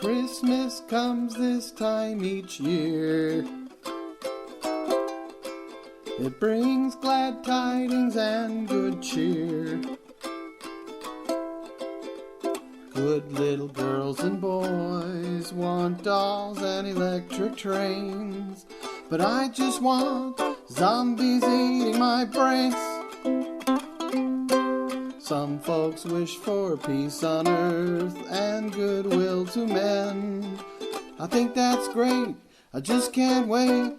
Christmas comes this time each year. It brings glad tidings and good cheer. Good little girls and boys want dolls and electric trains, but I just want zombies eating my brains. Some folks wish for peace on earth and goodwill to men. I think that's great, I just can't wait.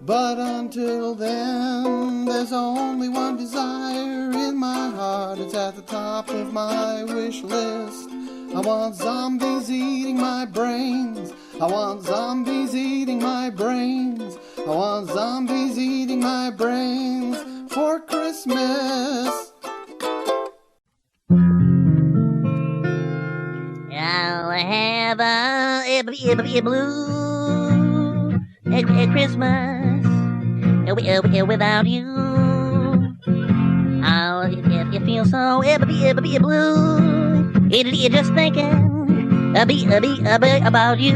But until then, there's only one desire in my heart. It's at the top of my wish list. I want zombies eating my brains. I want zombies eating my brains. I want zombies eating my brains for Christmas. I'll have a blue Christmas without you. I'll feel so blue. Just thinking about you.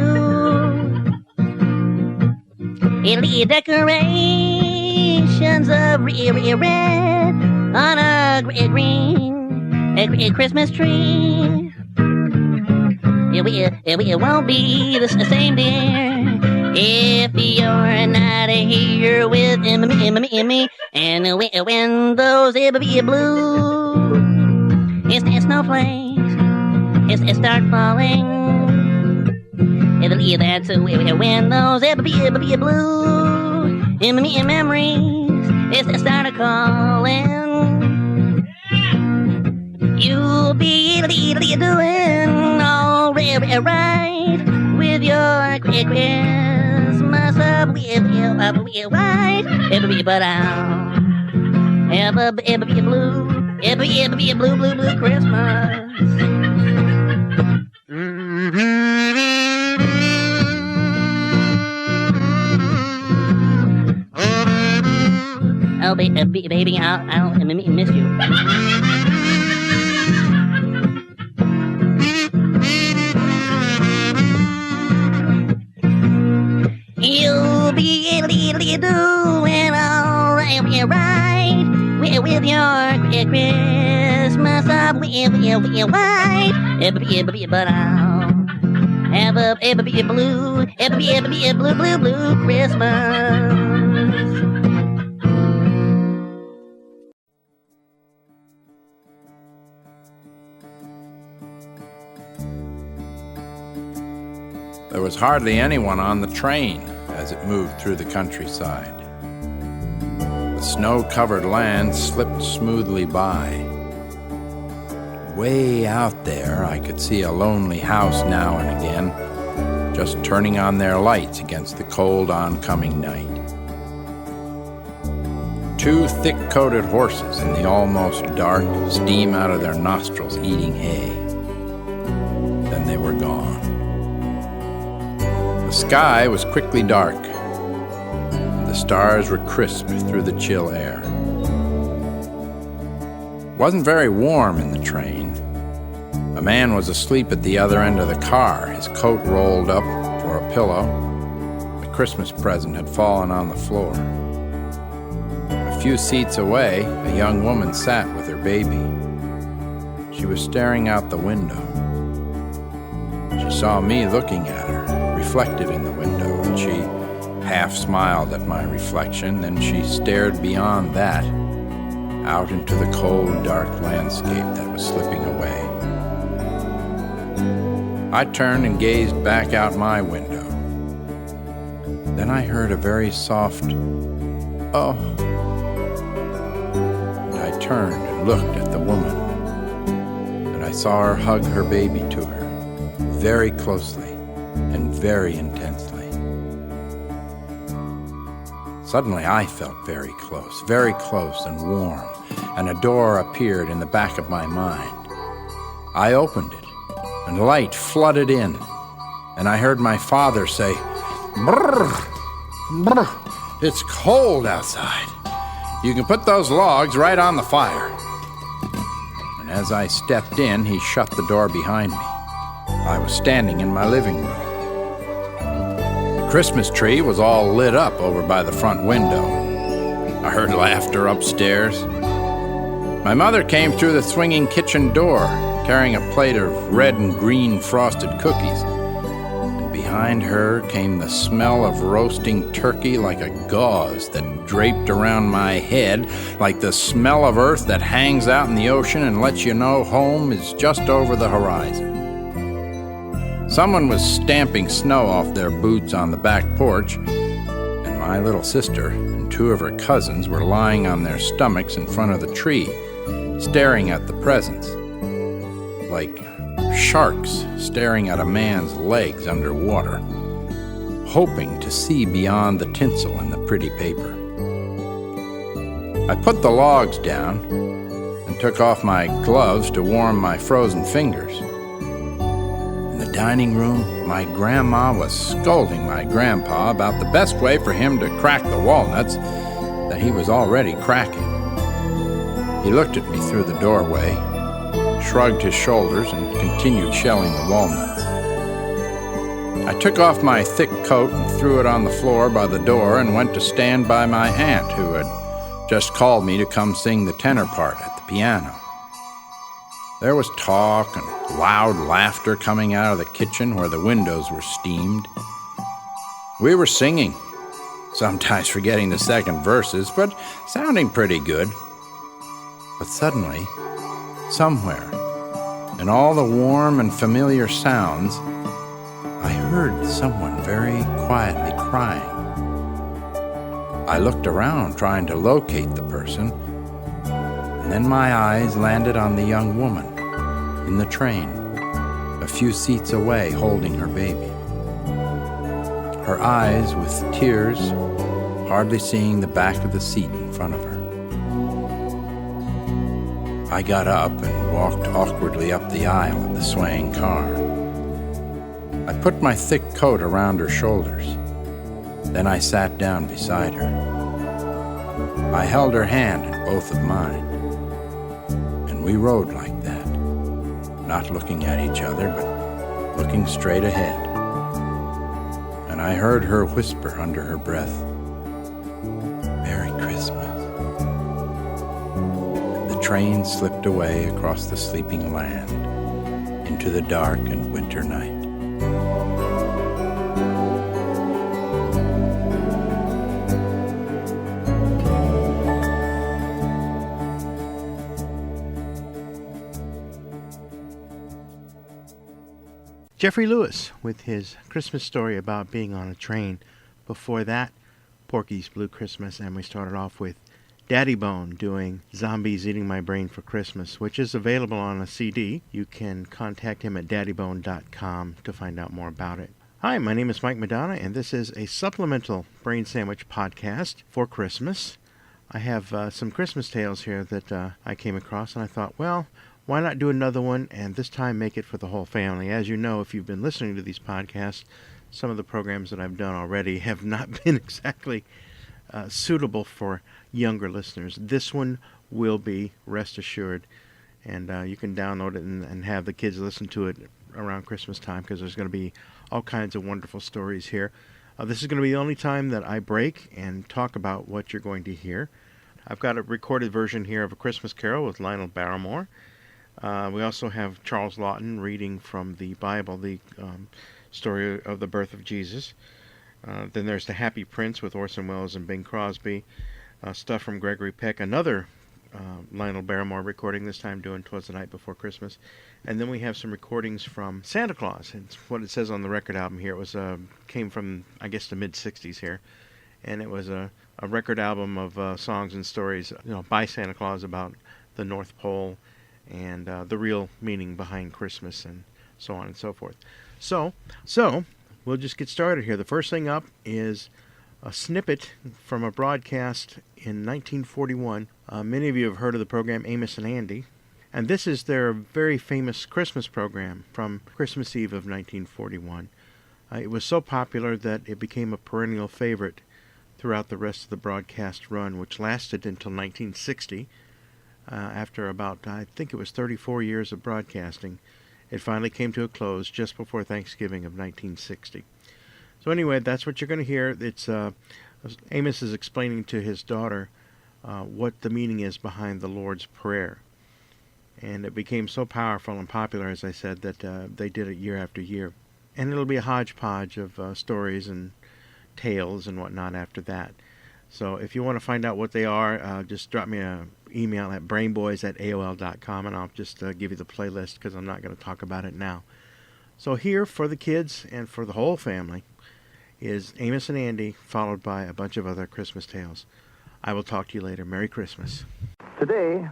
Decorations of red on a green Christmas tree. It won't be the same, dear, if you're not here with me. And when those blue snowflakes start falling, that's when those blue memories start calling. You'll be doing all right with your Christmas up right, but I'll ever be a blue Christmas. Oh, baby, I'll miss you. You'll be doing all right with your Christmas up white, but I'll ever be a blue Christmas. There was hardly anyone on the train as it moved through the countryside. The snow-covered land slipped smoothly by. Way out there, I could see a lonely house now and again, just turning on their lights against the cold oncoming night. 2 thick-coated horses in the almost dark, steam out of their nostrils eating hay. Then they were gone. The sky was quickly dark, and the stars were crisp through the chill air. It wasn't very warm in the train. A man was asleep at the other end of the car, his coat rolled up for a pillow. The Christmas present had fallen on the floor. A few seats away, a young woman sat with her baby. She was staring out the window. She saw me looking at her, reflected in the window, and she half smiled at my reflection. Then she stared beyond that, out into the cold, dark landscape that was slipping away. I turned and gazed back out my window. Then I heard a very soft, "Oh." And I turned and looked at the woman, and I saw her hug her baby to her, very closely and very intensely. Suddenly I felt very close and warm, and a door appeared in the back of my mind. I opened it, and light flooded in, and I heard my father say, "Brrr, brrr, it's cold outside. You can put those logs right on the fire." And as I stepped in, he shut the door behind me. I was standing in my living room. The Christmas tree was all lit up over by the front window. I heard laughter upstairs. My mother came through the swinging kitchen door, carrying a plate of red and green frosted cookies. And behind her came the smell of roasting turkey like a gauze that draped around my head, like the smell of earth that hangs out in the ocean and lets you know home is just over the horizon. Someone was stamping snow off their boots on the back porch, and my little sister and two of her cousins were lying on their stomachs in front of the tree, staring at the presents, like sharks staring at a man's legs underwater, hoping to see beyond the tinsel and the pretty paper. I put the logs down and took off my gloves to warm my frozen fingers. In the dining room, my grandma was scolding my grandpa about the best way for him to crack the walnuts that he was already cracking. He looked at me through the doorway, shrugged his shoulders, and continued shelling the walnuts. I took off my thick coat and threw it on the floor by the door and went to stand by my aunt, who had just called me to come sing the tenor part at the piano. There was talk and loud laughter coming out of the kitchen where the windows were steamed. We were singing, sometimes forgetting the second verses, but sounding pretty good. But suddenly, somewhere, in all the warm and familiar sounds, I heard someone very quietly crying. I looked around trying to locate the person, and then my eyes landed on the young woman in the train, a few seats away, holding her baby. Her eyes with tears, hardly seeing the back of the seat in front of her. I got up and walked awkwardly up the aisle of the swaying car. I put my thick coat around her shoulders. Then I sat down beside her. I held her hand in both of mine, and we rode like that, not looking at each other, but looking straight ahead. And I heard her whisper under her breath, "Merry Christmas." And the train slipped away across the sleeping land into the dark and winter night. Jeffrey Lewis with his Christmas story about being on a train. Before that, Porky's Blue Christmas, and we started off with Daddy Bone doing Zombies Eating My Brain for Christmas, which is available on a CD. You can contact him at daddybone.com to find out more about it. Hi, my name is Mike Madonna, and this is a supplemental Brain Sandwich podcast for Christmas. I have some Christmas tales here that I came across, and I thought, well, why not do another one, and this time make it for the whole family? As you know, if you've been listening to these podcasts, some of the programs that I've done already have not been exactly suitable for younger listeners. This one will be, rest assured, and you can download it and have the kids listen to it around Christmas time, because there's going to be all kinds of wonderful stories here. This is going to be the only time that I break and talk about what you're going to hear. I've got a recorded version here of A Christmas Carol with Lionel Barrymore. We also have Charles Lawton reading from the Bible, the story of the birth of Jesus. Then there's The Happy Prince with Orson Welles and Bing Crosby. Stuff from Gregory Peck, another Lionel Barrymore recording, this time doing 'Twas the Night Before Christmas. And then we have some recordings from Santa Claus. It's what it says on the record album here. It was came from, I guess, the mid-'60s here. And it was a record album of songs and stories, by Santa Claus about the North Pole and the real meaning behind Christmas and so on and so forth. So we'll just get started here. The first thing up is a snippet from a broadcast in 1941. Many of you have heard of the program Amos and Andy, and this is their very famous Christmas program from Christmas Eve of 1941. It was so popular that it became a perennial favorite throughout the rest of the broadcast run, which lasted until 1960. After about, I think it was 34 years of broadcasting, It finally came to a close just before Thanksgiving of 1960. So anyway, that's what you're going to hear. It's Amos is explaining to his daughter what the meaning is behind the Lord's Prayer. And it became so powerful and popular, as I said, that they did it year after year. And it'll be a hodgepodge of stories and tales and whatnot after that. So if you want to find out what they are, just drop me an email at brainboys@aol.com, and I'll just give you the playlist because I'm not going to talk about it now. So here for the kids and for the whole family is Amos and Andy, followed by a bunch of other Christmas tales. I will talk to you later. Merry Christmas. Today,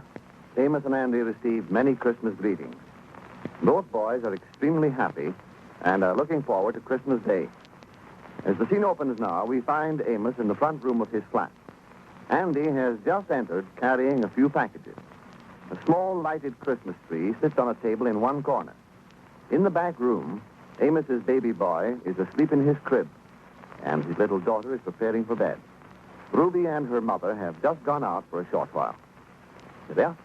Amos and Andy received many Christmas greetings. Both boys are extremely happy and are looking forward to Christmas Day. As the scene opens now, we find Amos in the front room of his flat. Andy has just entered carrying a few packages. A small lighted Christmas tree sits on a table in one corner. In the back room, Amos's baby boy is asleep in his crib, and his little daughter is preparing for bed. Ruby and her mother have just gone out for a short while. You there?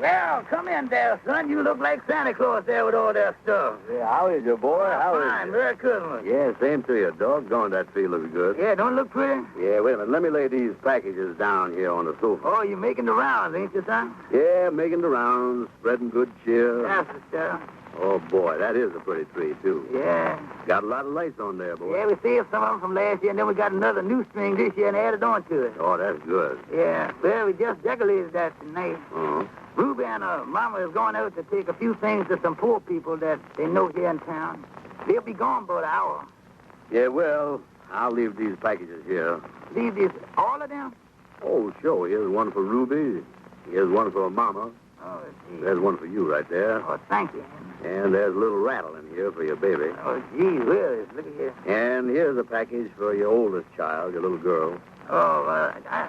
Well, come in there, son. You look like Santa Claus there with all that stuff. Yeah, how is you, boy? Fine. Merry Christmas. Yeah, same to you. Doggone, that tree looks good. Yeah, don't it look pretty? Yeah, wait a minute. Let me lay these packages down here on the sofa. Oh, you making the rounds, ain't you, son? Yeah, making the rounds, spreading good cheer. Yes, sir. Oh, boy, that is a pretty tree, too. Yeah. Got a lot of lights on there, boy. Yeah, we saved some of them from last year, and then we got another new string this year and added on to it. Oh, that's good. Yeah. Well, we just decorated that tonight. Uh-huh. Ruby and her mama is going out to take a few things to some poor people that they know here in town. They'll be gone about an hour. Yeah, well, I'll leave these packages here. Leave these, all of them? Oh, sure. Here's one for Ruby. Here's one for Mama. Oh, gee. There's one for you right there. Oh, thank you. And there's a little rattle in here for your baby. Oh, gee whiz, look at here. And here's a package for your oldest child, your little girl. Oh, I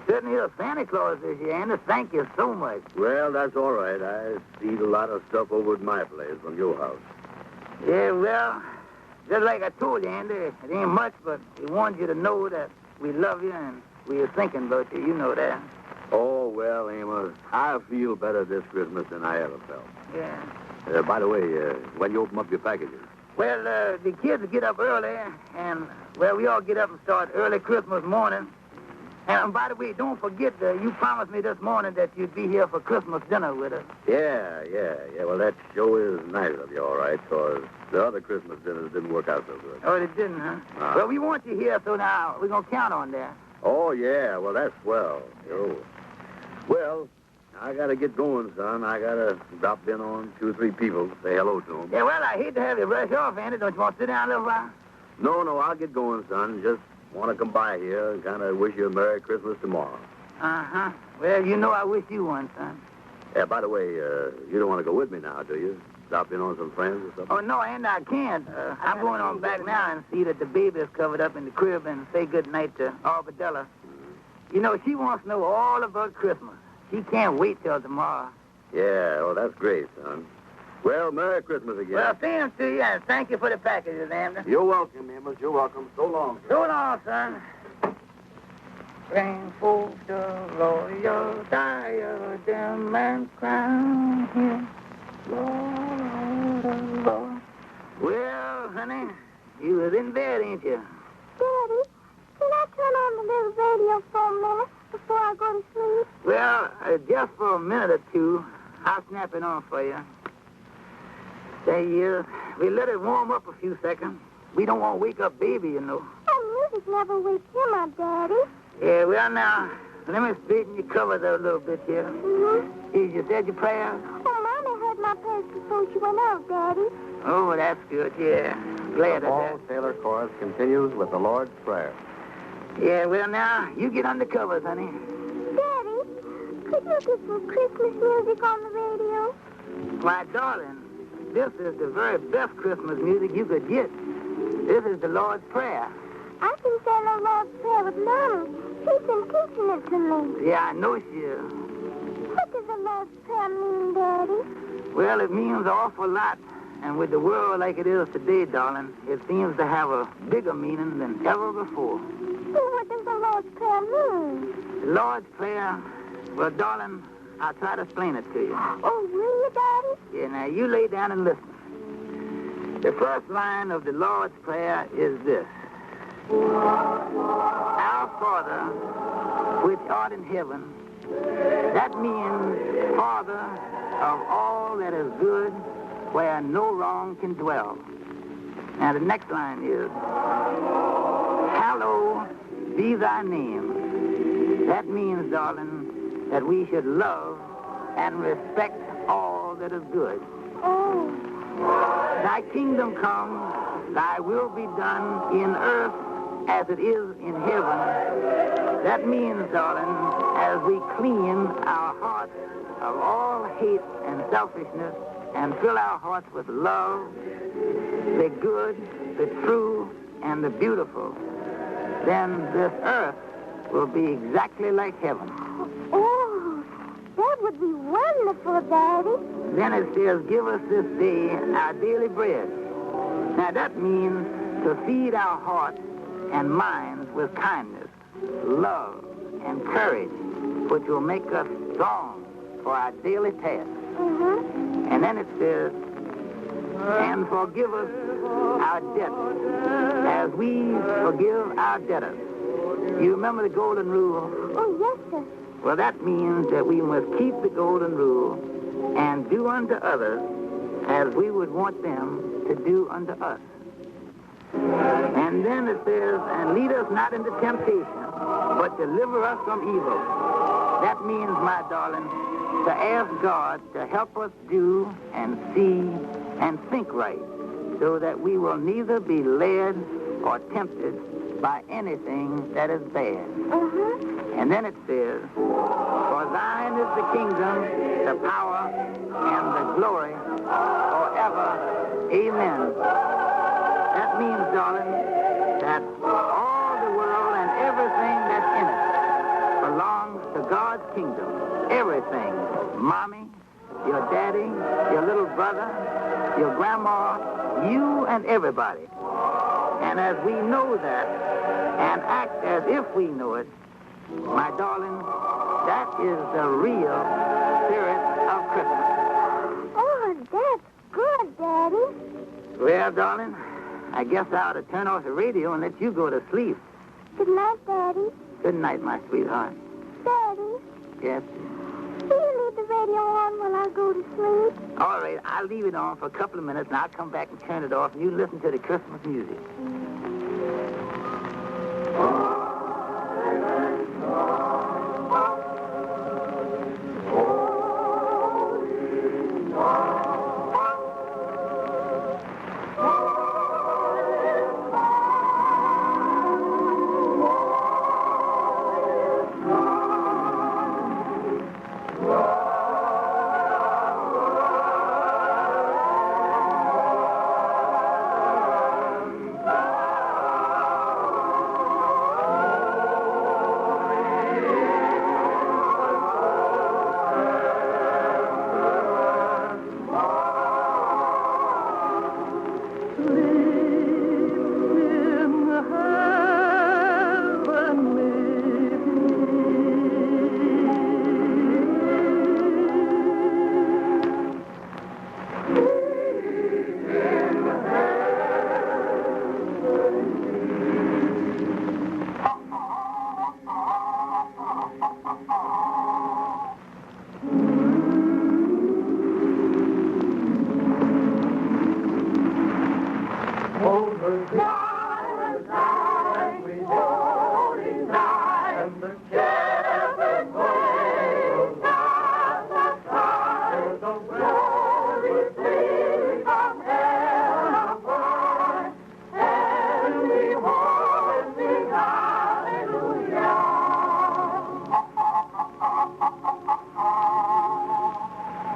certainly a Santa Claus this year, Andy. Thank you so much. Well, that's all right. I see a lot of stuff over at my place from your house. Yeah, well, just like I told you, Andy, it ain't much, but we wanted you to know that we love you and we are thinking about you. You know that. Oh, well, Amos, I feel better this Christmas than I ever felt. Yeah. By the way, when you open up your packages? Well, the kids get up early, and, well, we all get up and start early Christmas morning. And by the way, don't forget, you promised me this morning that you'd be here for Christmas dinner with us. Yeah. Well, that sure is nice of you, all right, because the other Christmas dinners didn't work out so good. Oh, it didn't, huh? Well, we want you here, so now we're going to count on that. Oh, yeah. Well, that's swell. Oh. Well, I got to get going, son. I got to drop in on 2 or 3 people, say hello to them. Yeah, well, I hate to have you rush off, Andy. Don't you want to sit down a little while? No, I'll get going, son. Just want to come by here and kind of wish you a Merry Christmas tomorrow. Uh-huh. Well, you know I wish you one, son. Yeah, by the way, you don't want to go with me now, do you? Drop in on some friends or something? Oh, no, Andy, I can't. I'm going on back now and see that the baby is covered up in the crib and say good night to Arbadella. You know, she wants to know all about Christmas. She can't wait till tomorrow. Yeah, well, that's great, son. Well, Merry Christmas again. Well, same to you, and thank you for the packages, Andy. You're welcome, Amos. You're welcome. So long. So long, son. Bring forth the royal diadem and crown him Lord of Lords. Well, honey, you was in bed, ain't you? Daddy, can I turn on the little radio for a minute before I go to sleep? Well, just for a minute or two, I'll snap it on for you. Say, we let it warm up a few seconds. We don't want to wake up baby, you know. That music never wakes him up, Daddy. Yeah, well, now, let me straighten your covers out a little bit here. Mm-hmm. You said your prayers? Oh, Mommy heard my prayers before she went out, Daddy. Oh, that's good, yeah. Glad of Paul that. Taylor Chorus continues with the Lord's Prayer. Yeah, well, now, you get under covers, honey. Daddy, could you get some Christmas music on the radio? My darling, this is the very best Christmas music you could get. This is the Lord's Prayer. I can say the Lord's Prayer with Mommy. She's been teaching it to me. Yeah, I know she is. What does the Lord's Prayer mean, Daddy? Well, it means an awful lot. And with the world like it is today, darling, it seems to have a bigger meaning than ever before. Well, what does the Lord's Prayer mean? The Lord's Prayer, well, darling, I'll try to explain it to you. Oh, will you, Daddy? Yeah, now you lay down and listen. The first line of the Lord's Prayer is this. Our Father, which art in heaven. That means Father of all that is good, where no wrong can dwell. Now the next line is, hallowed be thy name. That means, darling, that we should love and respect all that is good. Oh. Thy kingdom come, thy will be done in earth as it is in heaven. That means, darling, as we clean our hearts of all hate and selfishness and fill our hearts with love, the good, the true, and the beautiful, then this earth will be exactly like heaven. Oh, that would be wonderful, Daddy. Then it says, give us this day our daily bread. Now that means to feed our hearts and minds with kindness, love, and courage, which will make us strong for our daily tasks. Mm-hmm. And then it says, and forgive us our debts as we forgive our debtors. You remember the golden rule? Oh, yes, sir. Well, that means that we must keep the golden rule and do unto others as we would want them to do unto us. And then it says, and lead us not into temptation, but deliver us from evil. That means, my darling, to ask God to help us do and see and think right, so that we will neither be led or tempted by anything that is bad. Mm-hmm. And then it says, for thine is the kingdom, the power, and the glory forever. Amen. That means, darling, that all the world and everything that's in it belongs to God's kingdom. Everything. Mommy, your daddy, your little brother, your grandma, you and everybody. And as we know that and act as if we know it, my darling, that is the real spirit of Christmas. Oh, that's good, Daddy. Well, darling, I guess I ought to turn off the radio and let you go to sleep. Good night, Daddy. Good night, my sweetheart. Daddy, Yes? will you leave the radio on while I go to sleep? All right, I'll leave it on for a couple of minutes, and I'll come back and turn it off, and you listen to the Christmas music.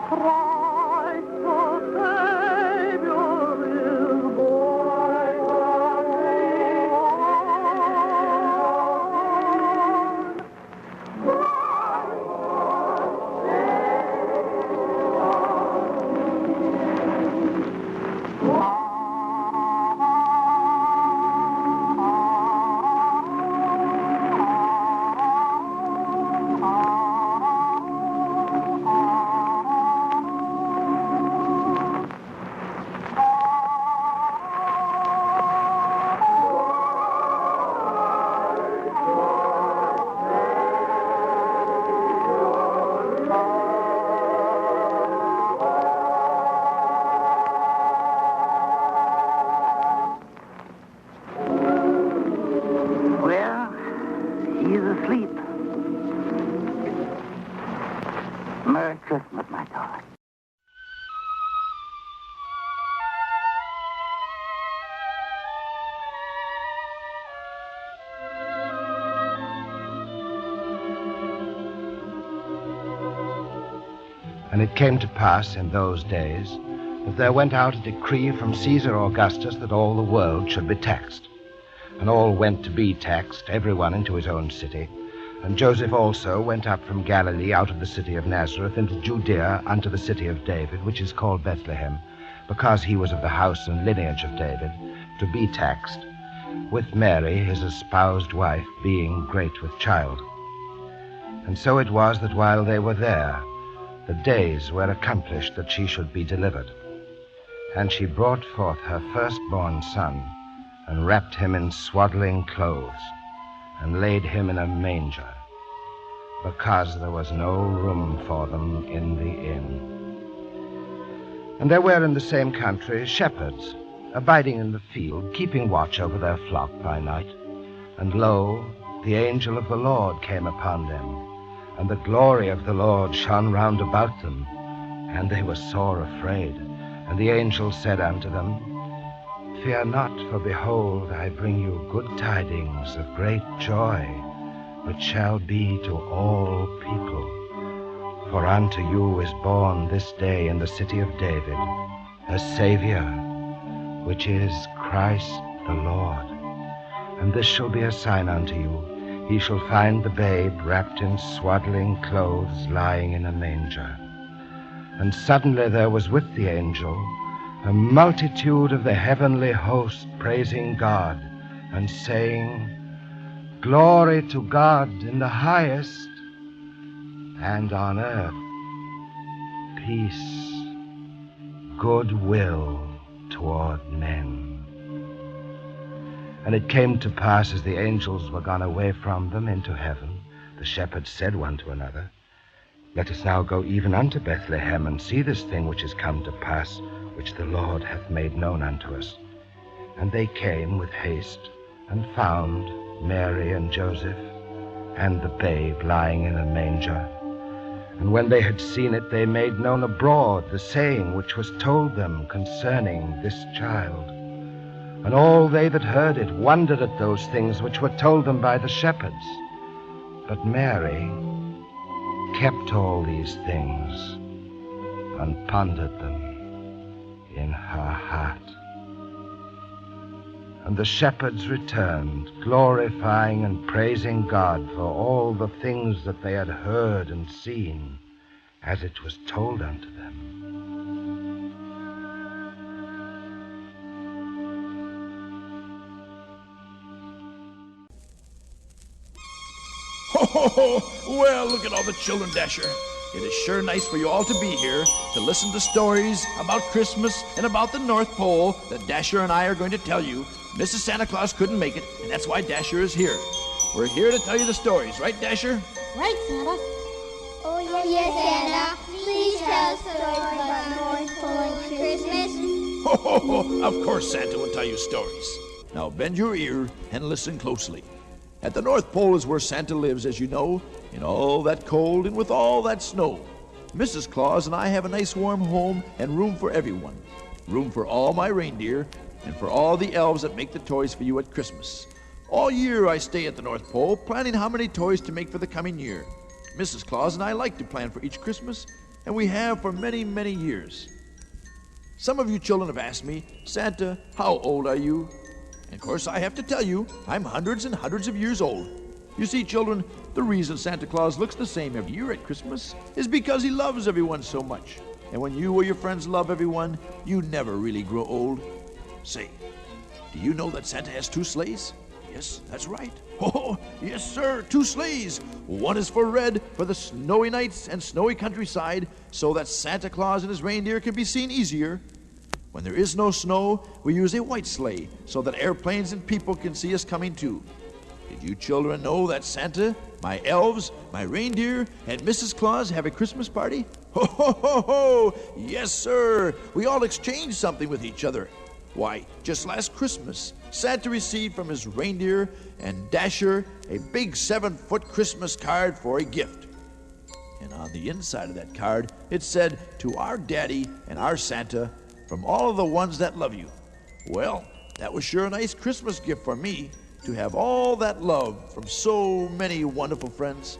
Christ the Savior is born. And it came to pass in those days that there went out a decree from Caesar Augustus that all the world should be taxed. And all went to be taxed, everyone into his own city. And Joseph also went up from Galilee out of the city of Nazareth into Judea unto the city of David, which is called Bethlehem, because he was of the house and lineage of David, to be taxed, with Mary, his espoused wife, being great with child. And so it was that while they were there, the days were accomplished that she should be delivered. And she brought forth her firstborn son, and wrapped him in swaddling clothes, and laid him in a manger, because there was no room for them in the inn. And there were in the same country shepherds, abiding in the field, keeping watch over their flock by night. And lo, the angel of the Lord came upon them, and the glory of the Lord shone round about them, and they were sore afraid. And the angel said unto them, Fear not, for behold, I bring you good tidings of great joy, which shall be to all people. For unto you is born this day in the city of David a Savior, which is Christ the Lord. And this shall be a sign unto you. Ye shall find the babe wrapped in swaddling clothes, lying in a manger. And suddenly there was with the angel a multitude of the heavenly host, praising God, and saying, Glory to God in the highest, and on earth peace, goodwill toward men. And it came to pass, as the angels were gone away from them into heaven, the shepherds said one to another, Let us now go even unto Bethlehem, and see this thing which is come to pass, which the Lord hath made known unto us. And they came with haste, and found Mary and Joseph, and the babe lying in a manger. And when they had seen it, they made known abroad the saying which was told them concerning this child. And all they that heard it wondered at those things which were told them by the shepherds. But Mary kept all these things, and pondered them in her heart. And the shepherds returned, glorifying and praising God for all the things that they had heard and seen, as it was told unto them. Ho, ho, ho! Well, look at all the children, Dasher. It is sure nice for you all to be here to listen to stories about Christmas and about the North Pole that Dasher and I are going to tell you. Mrs. Santa Claus couldn't make it, and that's why Dasher is here. We're here to tell you the stories, right, Dasher? Right, Santa. Oh, yes, Santa. Please tell us stories about North Pole and Christmas. Ho, ho, ho! Of course Santa will tell you stories. Now bend your ear and listen closely. At the North Pole is where Santa lives, as you know, in all that cold and with all that snow. Mrs. Claus and I have a nice warm home and room for everyone. Room for all my reindeer and for all the elves that make the toys for you at Christmas. All year I stay at the North Pole, planning how many toys to make for the coming year. Mrs. Claus and I like to plan for each Christmas, and we have for many, many years. Some of you children have asked me, Santa, how old are you? And of course, I have to tell you, I'm hundreds and hundreds of years old. You see, children, the reason Santa Claus looks the same every year at Christmas is because he loves everyone so much. And when you or your friends love everyone, you never really grow old. Say, do you know that Santa has 2 sleighs? Yes, that's right. Oh, yes, sir, 2 sleighs. One is for red, for the snowy nights and snowy countryside, so that Santa Claus and his reindeer can be seen easier. When there is no snow, we use a white sleigh so that airplanes and people can see us coming too. Did you children know that Santa, my elves, my reindeer, and Mrs. Claus have a Christmas party? Ho, ho, ho, ho! Yes, sir! We all exchange something with each other. Why, just last Christmas, Santa received from his reindeer and Dasher a big 7-foot Christmas card for a gift. And on the inside of that card, it said, To our Daddy and our Santa, from all of the ones that love you. Well, that was sure a nice Christmas gift for me, to have all that love from so many wonderful friends.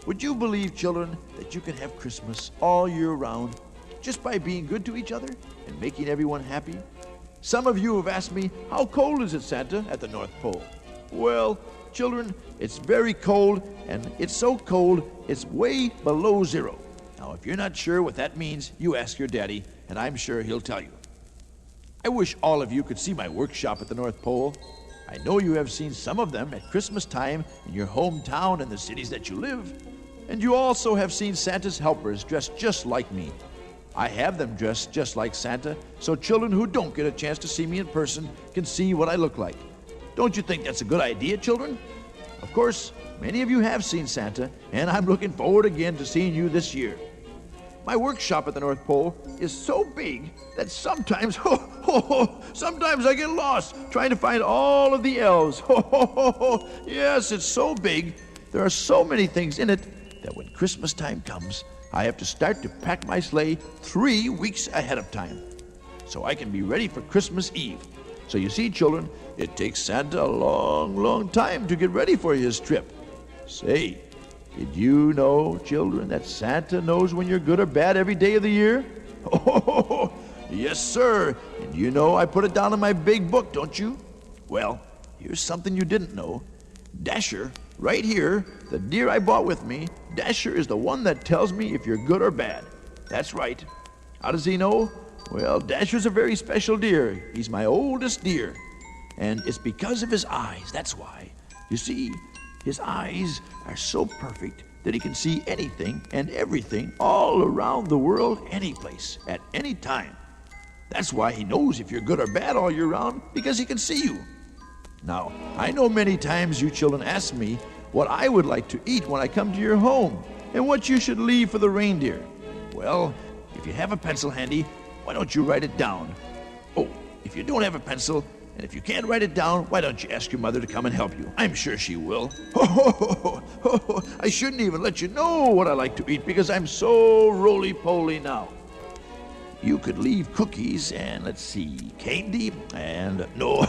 Would you believe, children, that you can have Christmas all year round just by being good to each other and making everyone happy? Some of you have asked me, how cold is it, Santa, at the North Pole? Well, children, it's very cold, and it's so cold, it's way below zero. Now, if you're not sure what that means, you ask your daddy, and I'm sure he'll tell you. I wish all of you could see my workshop at the North Pole. I know you have seen some of them at Christmas time in your hometown and the cities that you live. And you also have seen Santa's helpers dressed just like me. I have them dressed just like Santa, so children who don't get a chance to see me in person can see what I look like. Don't you think that's a good idea, children? Of course, many of you have seen Santa, and I'm looking forward again to seeing you this year. My workshop at the North Pole is so big that sometimes, sometimes I get lost trying to find all of the elves. Yes, it's so big. There are so many things in it that when Christmas time comes, I have to start to pack my sleigh 3 weeks ahead of time so I can be ready for Christmas Eve. So you see, children, it takes Santa a long, long time to get ready for his trip. Say, did you know, children, that Santa knows when you're good or bad every day of the year? Oh, yes, sir. And you know I put it down in my big book, don't you? Well, here's something you didn't know. Dasher, right here, the deer I bought with me, Dasher is the one that tells me if you're good or bad. That's right. How does he know? Well, Dasher's a very special deer. He's my oldest deer. And it's because of his eyes, that's why. You see, his eyes are so perfect that he can see anything and everything all around the world, any place, at any time. That's why he knows if you're good or bad all year round, because he can see you. Now, I know many times you children ask me what I would like to eat when I come to your home and what you should leave for the reindeer. Well, if you have a pencil handy, why don't you write it down? Oh, if you don't have a pencil, and if you can't write it down, why don't you ask your mother to come and help you? I'm sure she will. I shouldn't even let you know what I like to eat because I'm so roly-poly now. You could leave cookies and, let's see, candy and no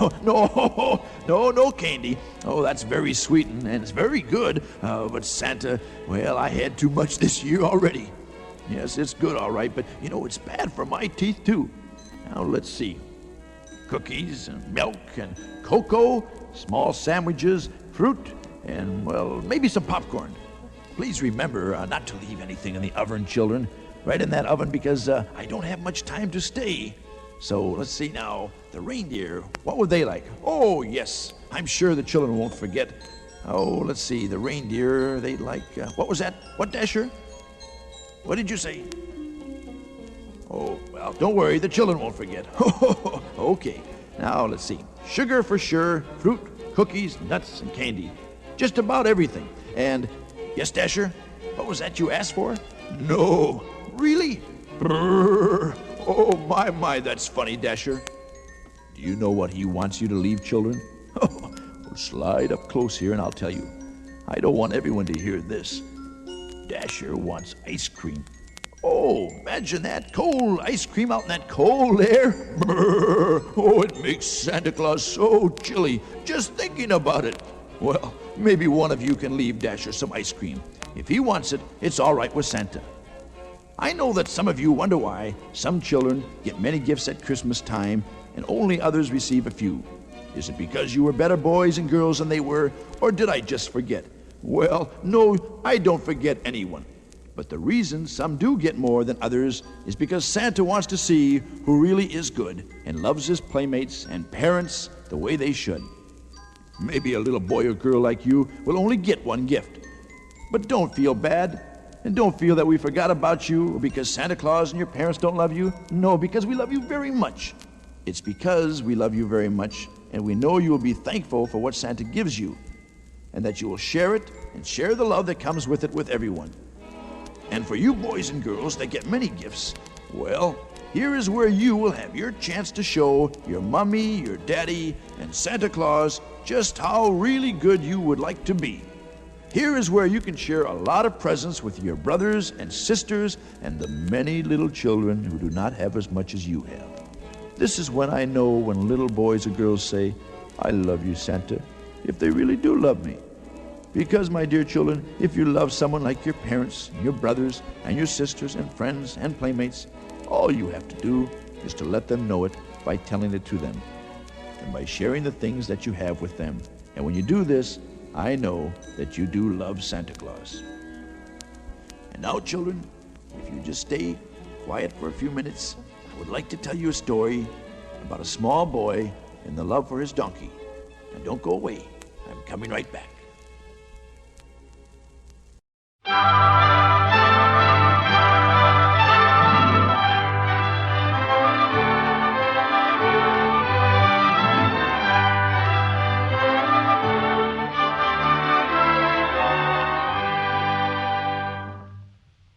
candy. Oh, that's very sweet and it's very good. But Santa, well, I had too much this year already. Yes, it's good, all right, but you know, it's bad for my teeth too. Now, let's see. Cookies and milk and cocoa, small sandwiches, fruit, and, well, maybe some popcorn. Please remember not to leave anything in the oven, children. Right in that oven because I don't have much time to stay. So let's see now. The reindeer, what would they like? Oh, yes. I'm sure the children won't forget. Oh, let's see. The reindeer, they like, what was that? What, Dasher? What did you say? Oh, well, don't worry. The children won't forget. Okay. Now, let's see. Sugar for sure, fruit, cookies, nuts, and candy. Just about everything. And, yes, Dasher? What was that you asked for? No. Really? Brrr. Oh, my, that's funny, Dasher. Do you know what he wants you to leave, children? Well, slide up close here and I'll tell you. I don't want everyone to hear this. Dasher wants ice cream. Oh, imagine that cold ice cream out in that cold air. Brrr. Oh, it makes Santa Claus so chilly just thinking about it. Well, maybe one of you can leave Dasher some ice cream. If he wants it, it's all right with Santa. I know that some of you wonder why some children get many gifts at Christmas time and only others receive a few. Is it because you were better boys and girls than they were, or did I just forget? Well, no, I don't forget anyone. But the reason some do get more than others is because Santa wants to see who really is good and loves his playmates and parents the way they should. Maybe a little boy or girl like you will only get one gift. But don't feel bad, and don't feel that we forgot about you or because Santa Claus and your parents don't love you. No, because we love you very much. It's because we love you very much, and we know you will be thankful for what Santa gives you, and that you will share it and share the love that comes with it with everyone. And for you boys and girls that get many gifts, well, here is where you will have your chance to show your mommy, your daddy, and Santa Claus just how really good you would like to be. Here is where you can share a lot of presents with your brothers and sisters and the many little children who do not have as much as you have. This is when I know when little boys or girls say, "I love you, Santa," if they really do love me. Because, my dear children, if you love someone like your parents, your brothers, and your sisters, and friends, and playmates, all you have to do is to let them know it by telling it to them, and by sharing the things that you have with them. And when you do this, I know that you do love Santa Claus. And now, children, if you just stay quiet for a few minutes, I would like to tell you a story about a small boy and the love for his donkey. And don't go away. I'm coming right back.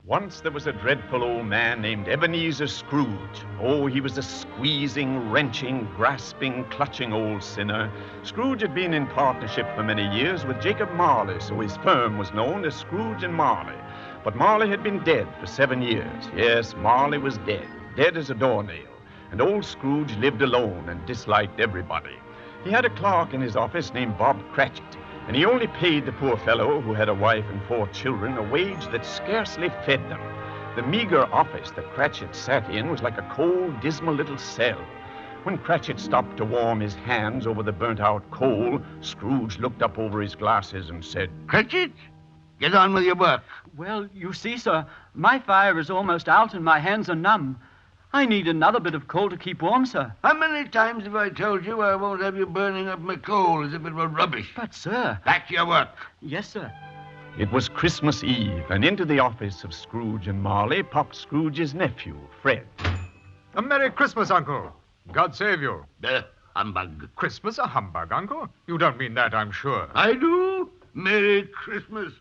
Once there was a dreadful old man named Ebenezer Scrooge. Oh, he was a squeezing, wrenching, grasping, clutching old sinner. Scrooge had been in partnership for many years with Jacob Marley, so his firm was known as Scrooge and Marley. But Marley had been dead for 7 years. Yes, Marley was dead as a doornail. And old Scrooge lived alone and disliked everybody. He had a clerk in his office named Bob Cratchit, and he only paid the poor fellow, who had a wife and 4 children, a wage that scarcely fed them. The meager office that Cratchit sat in was like a cold, dismal little cell. When Cratchit stopped to warm his hands over the burnt-out coal, Scrooge looked up over his glasses and said, "Cratchit, get on with your work." "Well, you see, sir, my fire is almost out and my hands are numb. I need another bit of coal to keep warm, sir." "How many times have I told you I won't have you burning up my coal as if it were rubbish?" "But, sir..." "Back to your work." "Yes, sir." It was Christmas Eve, and into the office of Scrooge and Marley popped Scrooge's nephew, Fred. "A Merry Christmas, Uncle. God save you." Humbug. "Christmas a humbug, Uncle? You don't mean that, I'm sure." "I do. Merry Christmas.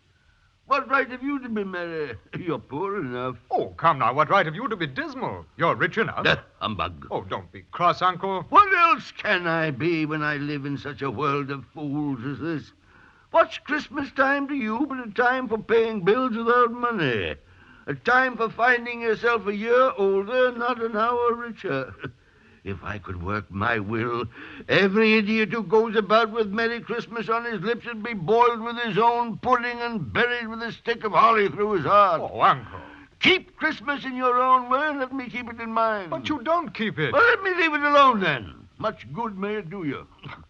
What right have you to be merry? You're poor enough." "Oh, come now, what right have you to be dismal? You're rich enough." Humbug. "Oh, don't be cross, Uncle." "What else can I be when I live in such a world of fools as this? What's Christmas time to you but a time for paying bills without money? A time for finding yourself a year older, not an hour richer. If I could work my will, every idiot who goes about with Merry Christmas on his lips would be boiled with his own pudding and buried with a stick of holly through his heart." "Oh, Uncle." "Keep Christmas in your own way and let me keep it in mine." "But you don't keep it." "Well, let me leave it alone, then. Much good may it do you.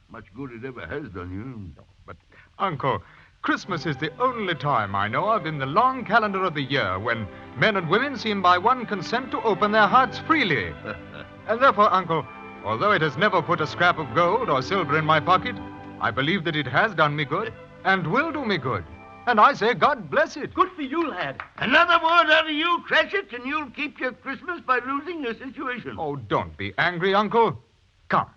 Much good it ever has done you." "But, Uncle, Christmas is the only time I know of in the long calendar of the year when men and women seem by one consent to open their hearts freely. And therefore, Uncle, although it has never put a scrap of gold or silver in my pocket, I believe that it has done me good and will do me good. And I say, God bless it." "Good for you, lad." "Another word out of you, Cratchit, and you'll keep your Christmas by losing your situation." "Oh, don't be angry, Uncle. Come,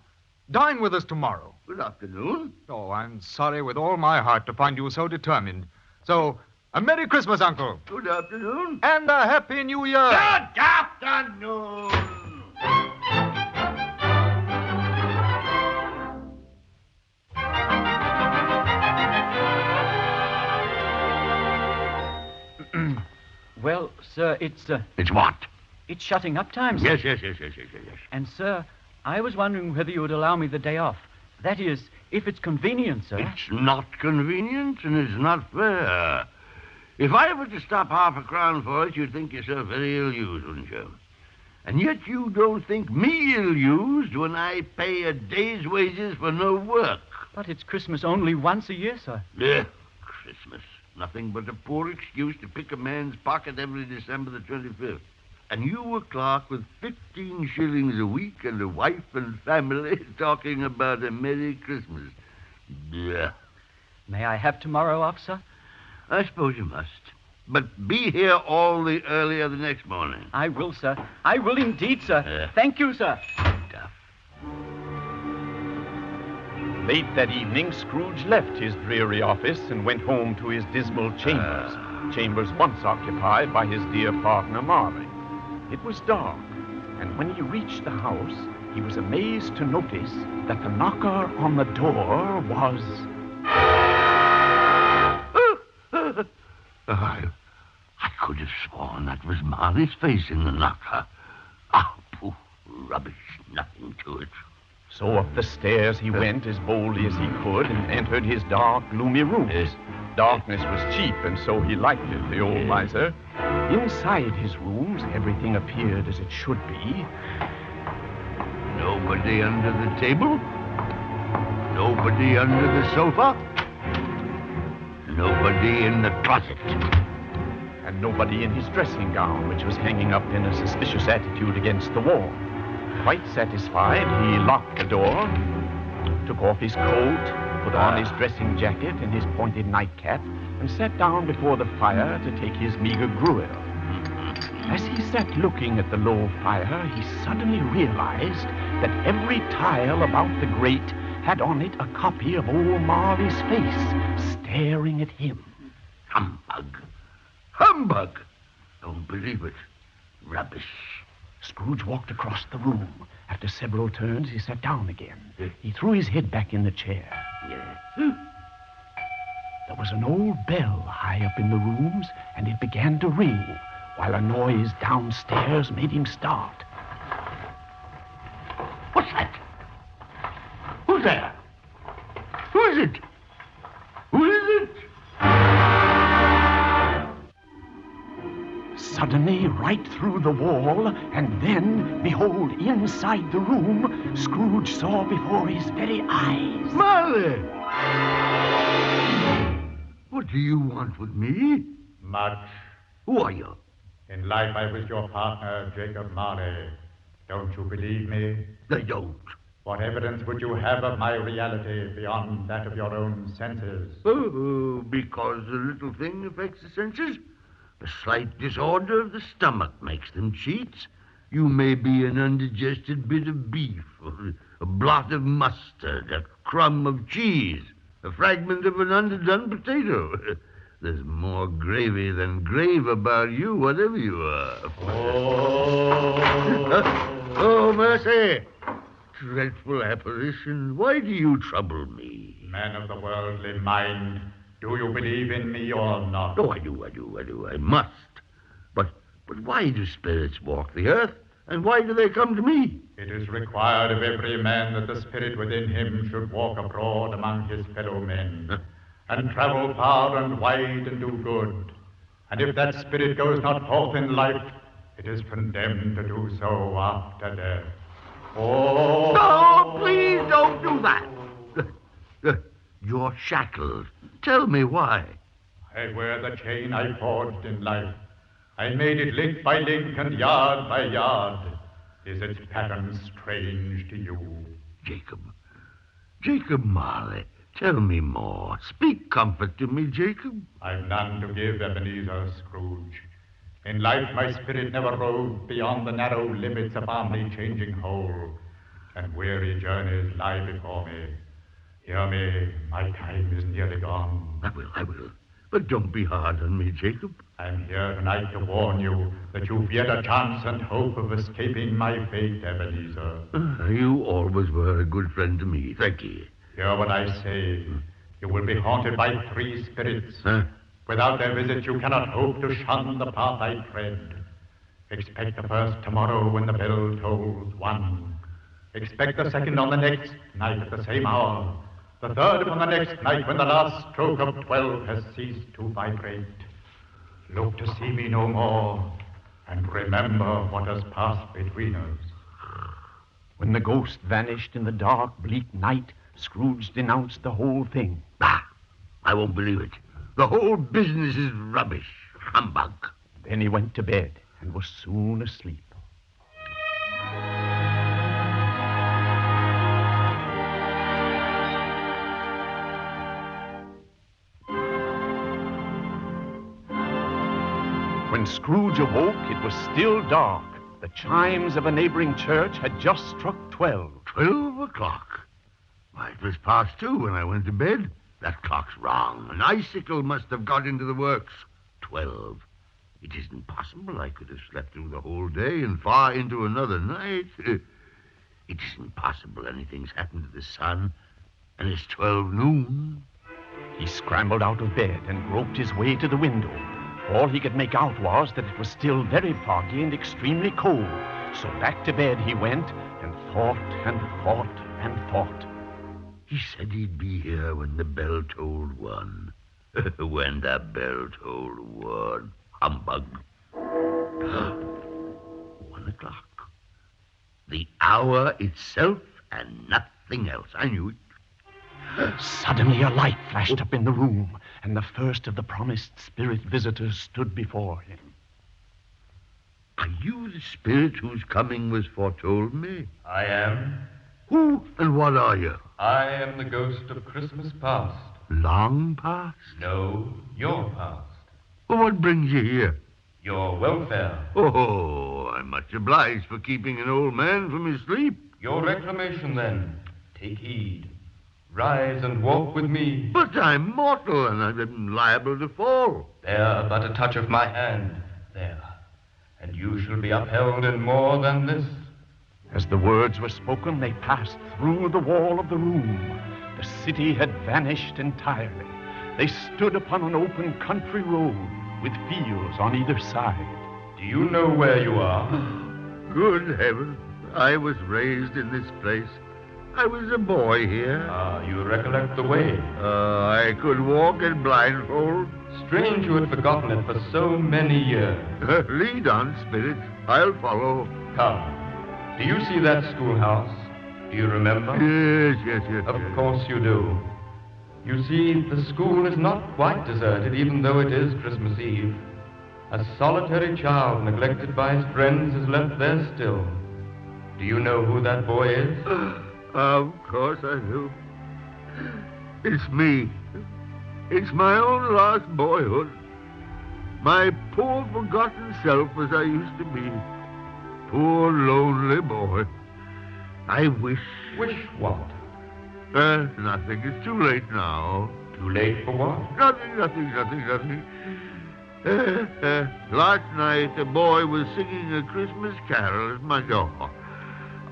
dine with us tomorrow." "Good afternoon." "Oh, I'm sorry with all my heart to find you so determined. So, a Merry Christmas, Uncle." "Good afternoon." "And a Happy New Year." "Good afternoon." Well, sir, it's... It's what? It's shutting up time, sir. Yes. And, sir, I was wondering whether you would allow me the day off. That is, if it's convenient, sir. It's not convenient, and it's not fair. If I were to stop half a crown for it, you'd think yourself very ill-used, wouldn't you? And yet you don't think me ill-used when I pay a day's wages for no work. But it's Christmas only once a year, sir. Christmas. Nothing but a poor excuse to pick a man's pocket every December the 25th. And you a clerk with 15 shillings a week and a wife and family talking about a Merry Christmas. Blech. May I have tomorrow off, sir? I suppose you must. But be here all the earlier the next morning. I will, sir. I will indeed, sir. Thank you, sir. Late that evening, Scrooge left his dreary office and went home to his dismal chambers, chambers once occupied by his dear partner, Marley. It was dark, and when he reached the house, he was amazed to notice that the knocker on the door was... I could have sworn that was Marley's face in the knocker. Ah, pooh, rubbish, nothing to it. So up the stairs he went as boldly as he could and entered his dark, gloomy rooms. Darkness was cheap, and so he liked it, the old miser. Inside his rooms, everything appeared as it should be. Nobody under the table? Nobody under the sofa? Nobody in the closet? And nobody in his dressing gown, which was hanging up in a suspicious attitude against the wall. Quite satisfied, he locked the door, took off his coat, put on his dressing jacket and his pointed nightcap, and sat down before the fire to take his meager gruel. As he sat looking at the low fire, he suddenly realized that every tile about the grate had on it a copy of old Marley's face, staring at him. Humbug. Humbug! Don't believe it. Rubbish. Scrooge walked across the room. After several turns, he sat down again. He threw his head back in the chair. There was an old bell high up in the rooms, and it began to ring, while a noise downstairs made him start. What's that? Who's there? Who is it? Who is it? Suddenly, right through the wall, and then, behold, inside the room, Scrooge saw before his very eyes. Marley! What do you want with me? Much. Who are you? In life, I was your partner, Jacob Marley. Don't you believe me? I don't. What evidence would you have of my reality beyond that of your own senses? Oh, because the little thing affects the senses? A slight disorder of the stomach makes them cheats. You may be an undigested bit of beef, or a blot of mustard, a crumb of cheese, a fragment of an underdone potato. There's more gravy than grave about you, whatever you are. Oh, mercy! Dreadful apparition, why do you trouble me? Man of the worldly mind, do you believe in me or not? Oh, I do. I must. But why do spirits walk the earth? And why do they come to me? It is required of every man that the spirit within him should walk abroad among his fellow men, and travel far and wide and do good. And if that spirit goes not forth in life, it is condemned to do so after death. Oh! No, please don't do that. You're shackled. Tell me why. I wear the chain I forged in life. I made it link by link and yard by yard. Is its pattern strange to you? Jacob Marley, tell me more. Speak comfort to me, Jacob. I've none to give, Ebenezer Scrooge. In life, my spirit never roved beyond the narrow limits of our changing whole, and weary journeys lie before me. Hear me, my time is nearly gone. I will. But don't be hard on me, Jacob. I'm here tonight to warn you that you've yet a chance and hope of escaping my fate, Ebenezer. You always were a good friend to me. Thank you. Hear what I say. You will be haunted by 3 spirits. Without their visit, you cannot hope to shun the path I tread. Expect the first tomorrow when the bell tolls 1. Expect the second on the next night at the same hour. The third upon the next night when the last stroke of 12 has ceased to vibrate. Look to see me no more, and remember what has passed between us. When the ghost vanished in the dark, bleak night, Scrooge denounced the whole thing. I won't believe it. The whole business is rubbish. Humbug. Then he went to bed and was soon asleep. When Scrooge awoke, it was still dark. The chimes of a neighboring church had just struck 12. 12 o'clock? Why, it was past 2 when I went to bed. That clock's wrong. An icicle must have got into the works. 12. It isn't possible I could have slept through the whole day and far into another night. It isn't possible anything's happened to the sun, and it's 12 noon. He scrambled out of bed and groped his way to the window. All he could make out was that it was still very foggy and extremely cold. So back to bed he went and thought and thought and thought. He said he'd be here when the bell tolled 1. When the bell tolled one. Humbug. 1 o'clock. The hour itself and nothing else. I knew it. Suddenly a light flashed up in the room, and the first of the promised spirit visitors stood before him. Are you the spirit whose coming was foretold me? I am. Who and what are you? I am the ghost of Christmas past. Long past? No, your past. Well, what brings you here? Your welfare. Oh, I'm much obliged for keeping an old man from his sleep. Your reclamation, then. Take heed. Rise and walk with me. But I'm mortal, and I'm liable to fall. There, but a touch of my hand. There. And you shall be upheld in more than this. As the words were spoken, they passed through the wall of the room. The city had vanished entirely. They stood upon an open country road with fields on either side. Do you know where you are? Good heavens. I was raised in this place. I was a boy here. Ah, you recollect the way. I could walk in blindfold. Strange you had forgotten it for so many years. Lead on, spirit. I'll follow. Come. Do you see that schoolhouse? Do you remember? Yes. Of course you do. You see, the school is not quite deserted, even though it is Christmas Eve. A solitary child, neglected by his friends, is left there still. Do you know who that boy is? Of course I do. It's me. It's my own lost boyhood. My poor forgotten self as I used to be. Poor lonely boy. I wish... Wish what? Nothing. It's too late now. Too late for what? Nothing. Last night a boy was singing a Christmas carol at my door.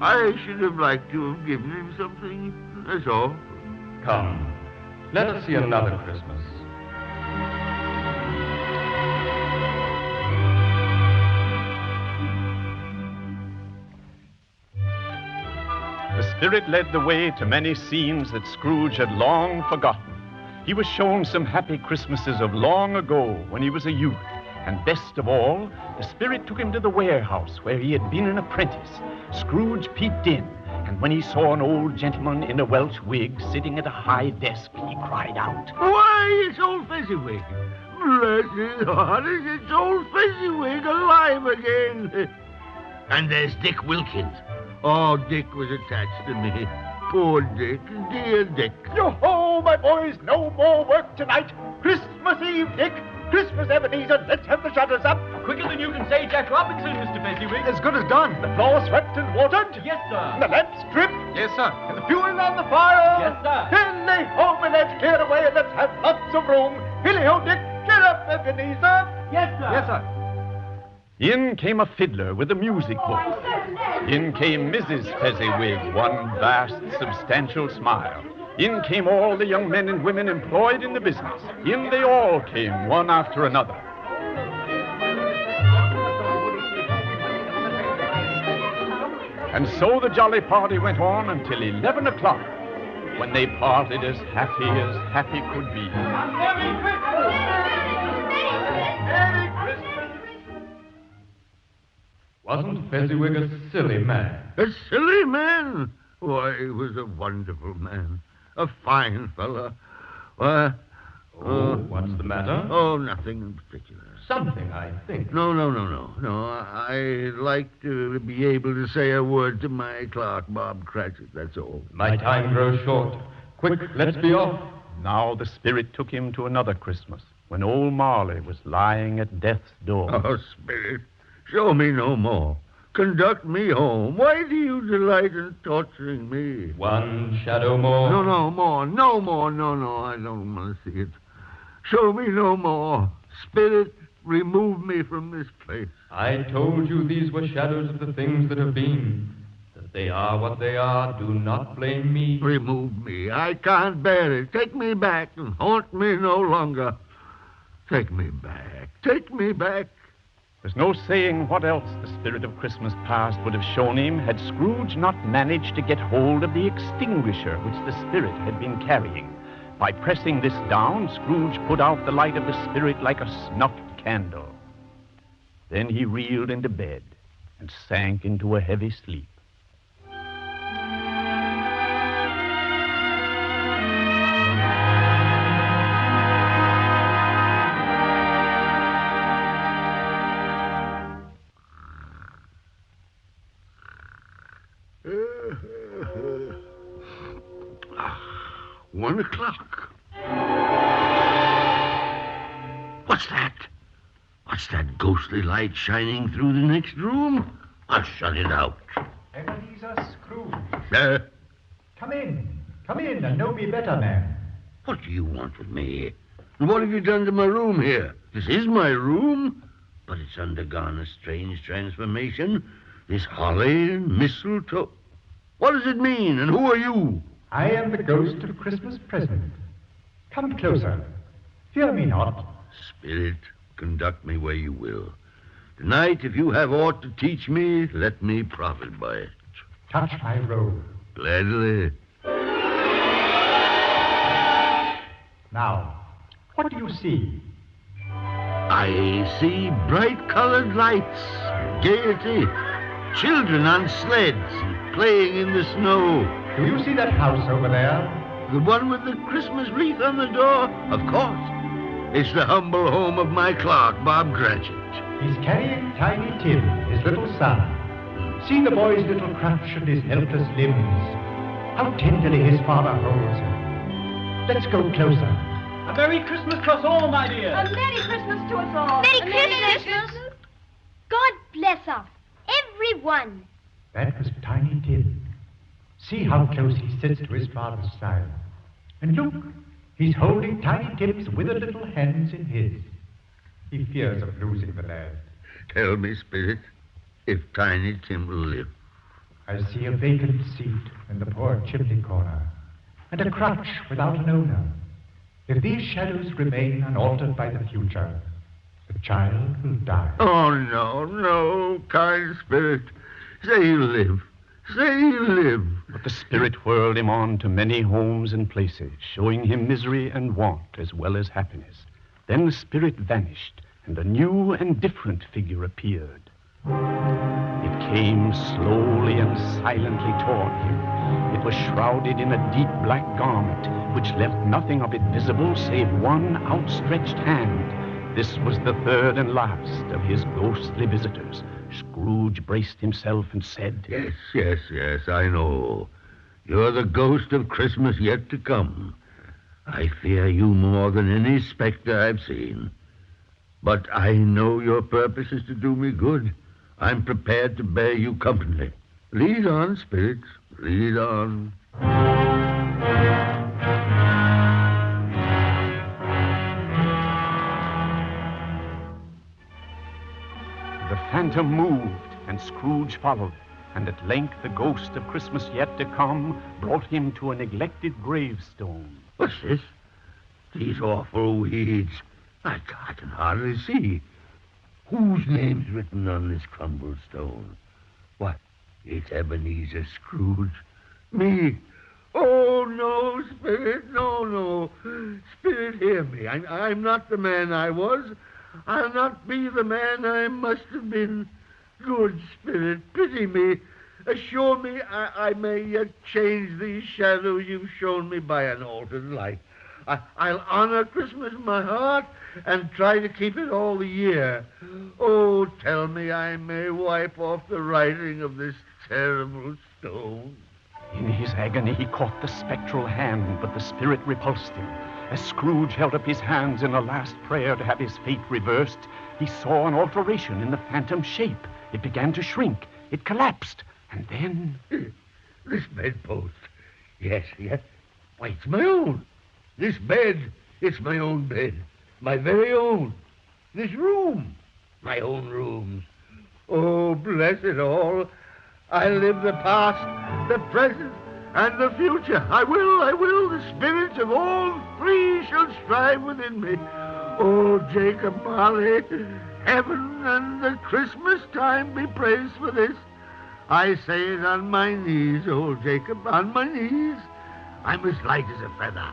I should have liked to have given him something, that's all. Come, let us see another Christmas. The Spirit led the way to many scenes that Scrooge had long forgotten. He was shown some happy Christmases of long ago when he was a youth. And best of all, the Spirit took him to the warehouse where he had been an apprentice. Scrooge peeped in, and when he saw an old gentleman in a Welsh wig sitting at a high desk, he cried out, "Why, it's old Fezziwig! Bless his heart, it's old Fezziwig alive again!" And there's Dick Wilkins. Oh, Dick was attached to me. Poor Dick, dear Dick. Yo-ho, my boys, no more work tonight. Christmas Eve, Dick. Christmas, Ebenezer, let's have the shutters up. Quicker than you can say Jack Robinson, Mr. Fezziwig. As good as done. The floor swept and watered. Yes, sir. And the lamps stripped. Yes, sir. And the fuel on the fire. Yes, sir. Hilly ho, and let's clear away and let's have lots of room. Hilly ho, Dick. Get up, Ebenezer. Yes, sir. Yes, sir. In came a fiddler with a music book. In came Mrs. Fezziwig, one vast, substantial smile. In came all the young men and women employed in the business. In they all came, one after another. And so the jolly party went on until 11 o'clock, when they parted as happy could be. Merry Christmas! Merry Christmas! Wasn't Fezziwig a silly man? A silly man? Why, he was a wonderful man. A fine fella. Why... what's the matter? Oh, nothing in particular. Something, I think. No. I'd like to be able to say a word to my clerk, Bob Cratchit, that's all. My time grows short. Quick, let's be off. Now the Spirit took him to another Christmas, when old Marley was lying at death's door. Oh, Spirit, show me no more. Conduct me home. Why do you delight in torturing me? One shadow more. No more. No, I don't want to see it. Show me no more. Spirit, remove me from this place. I told you these were shadows of the things that have been. That they are what they are. Do not blame me. Remove me. I can't bear it. Take me back and haunt me no longer. Take me back. There's no saying what else the Spirit of Christmas Past would have shown him had Scrooge not managed to get hold of the extinguisher which the Spirit had been carrying. By pressing this down, Scrooge put out the light of the spirit like a snuffed candle. Then he reeled into bed and sank into a heavy sleep. One o'clock. What's that? What's that ghostly light shining through the next room? I'll shut it out. Ebenezer Scrooge. Come in, and know me better, man. What do you want with me? And what have you done to my room here? This is my room, but it's undergone a strange transformation. This holly and mistletoe. What does it mean, and who are you? I am the ghost of Christmas present. Come closer. Fear me not. Spirit, conduct me where you will. Tonight, if you have aught to teach me, let me profit by it. Touch my robe. Gladly. Now, what do you see? I see bright-colored lights, gaiety, children on sleds playing in the snow. Do you see that house over there? The one with the Christmas wreath on the door? Of course. It's the humble home of my clerk, Bob Cratchit. He's carrying Tiny Tim, his little son. See the boy's little crutch and his helpless limbs. How tenderly his father holds him. Let's go closer. A Merry Christmas to us all, my dear. A Merry Christmas to us all. Merry Christmas. God bless us, everyone. That was Tiny Tim. See how close he sits to his father's side. And look, he's holding Tiny Tim's withered little hands in his. He fears of losing the lad. Tell me, Spirit, if Tiny Tim will live. I see a vacant seat in the poor chimney corner, and a crutch without an owner. If these shadows remain unaltered by the future, the child will die. Oh, no, kind Spirit. Say he'll live. Say he'll live. But the spirit whirled him on to many homes and places, showing him misery and want as well as happiness. Then the spirit vanished, and a new and different figure appeared. It came slowly and silently toward him. It was shrouded in a deep black garment, which left nothing of it visible save one outstretched hand. This was the third and last of his ghostly visitors. Scrooge braced himself and said, Yes, I know. You're the ghost of Christmas yet to come. I fear you more than any specter I've seen. But I know your purpose is to do me good. I'm prepared to bear you company. Lead on, spirits, lead on. The phantom moved, and Scrooge followed, and at length the ghost of Christmas yet to come brought him to a neglected gravestone. What's this? These awful weeds. I can hardly see. Whose name's written on this crumbled stone? What? It's Ebenezer Scrooge. Me. Oh, no, Spirit, no. Spirit, hear me. I'm not the man I was. I'll not be the man I must have been. Good Spirit, pity me. Assure me I may yet change these shadows you've shown me by an altered light. I'll honor Christmas in my heart and try to keep it all the year. Oh, tell me I may wipe off the writing of this terrible stone. In his agony, he caught the spectral hand, but the spirit repulsed him. As Scrooge held up his hands in a last prayer to have his fate reversed, he saw an alteration in the phantom's shape. It began to shrink. It collapsed. And then... This bedpost. Yes. Why, it's my own. This bed, it's my own bed. My very own. This room, my own rooms. Oh, bless it all. I live the past, the present, and the future. I will. The spirits of all three shall strive within me. Oh, Jacob Marley, heaven and the Christmas time be praised for this. I say it on my knees, old Jacob, on my knees. I'm as light as a feather.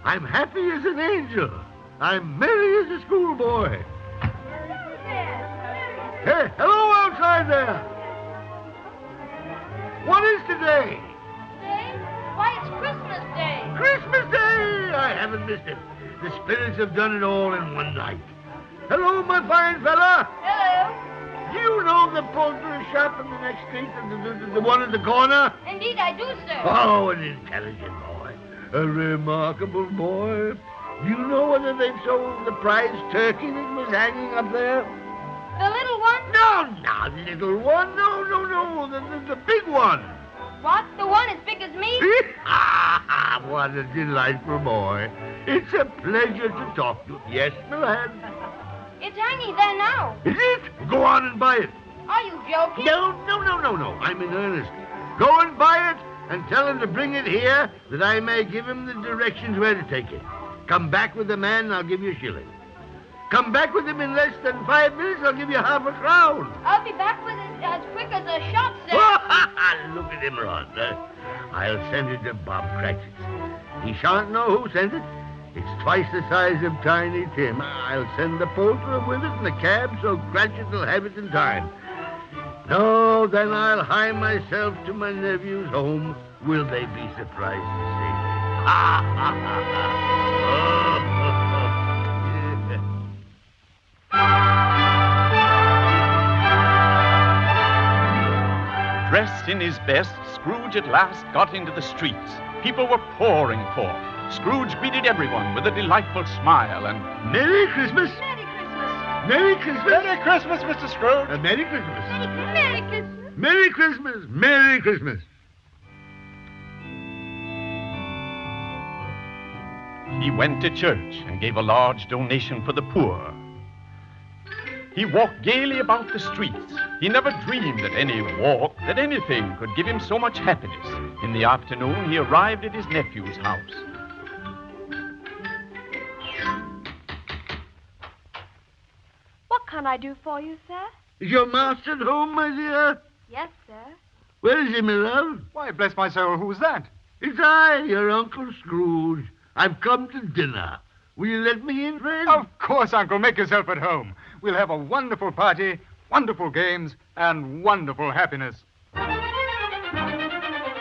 I'm happy as an angel. I'm merry as a schoolboy. Hey, hello outside there. What is today? Day? Why, it's Christmas Day. Christmas Day! I haven't missed it. The spirits have done it all in one night. Hello, my fine fella. Hello. Do you know the poultry shop in the next street, the one at the corner? Indeed, I do, sir. Oh, an intelligent boy. A remarkable boy. Do you know whether they've sold the prize turkey that was hanging up there? The little one? No, not little one. No. The big one. What? The one as big as me? What a delightful boy. It's a pleasure to talk to. Yes, my lad. It's hanging there now. Is it? Go on and buy it. Are you joking? No. I'm in earnest. Go and buy it and tell him to bring it here that I may give him the directions where to take it. Come back with the man and I'll give you a shilling. Come back with him in less than 5 minutes, I'll give you half a crown. I'll be back with it as quick as a shot, sir. Look at him run. I'll send it to Bob Cratchit. He shan't know who sent it. It's twice the size of Tiny Tim. I'll send the poultry with it in the cab so Cratchit will have it in time. No, then I'll hie myself to my nephew's home. Will they be surprised to see me? Dressed in his best, Scrooge at last got into the streets. People were pouring forth. Scrooge greeted everyone with a delightful smile and... Merry Christmas! Merry Christmas! Merry Christmas! Merry Christmas, Mr. Scrooge! Merry Christmas! Merry Christmas! Merry Christmas! Merry Christmas! He went to church and gave a large donation for the poor. He walked gaily about the streets. He never dreamed that any walk, that anything could give him so much happiness. In the afternoon, he arrived at his nephew's house. What can I do for you, sir? Is your master at home, my dear? Yes, sir. Where is he, my love? Why, bless my soul, who's that? It's I, your Uncle Scrooge. I've come to dinner. Will you let me in, friend? Of course, Uncle. Make yourself at home. We'll have a wonderful party, wonderful games, and wonderful happiness. The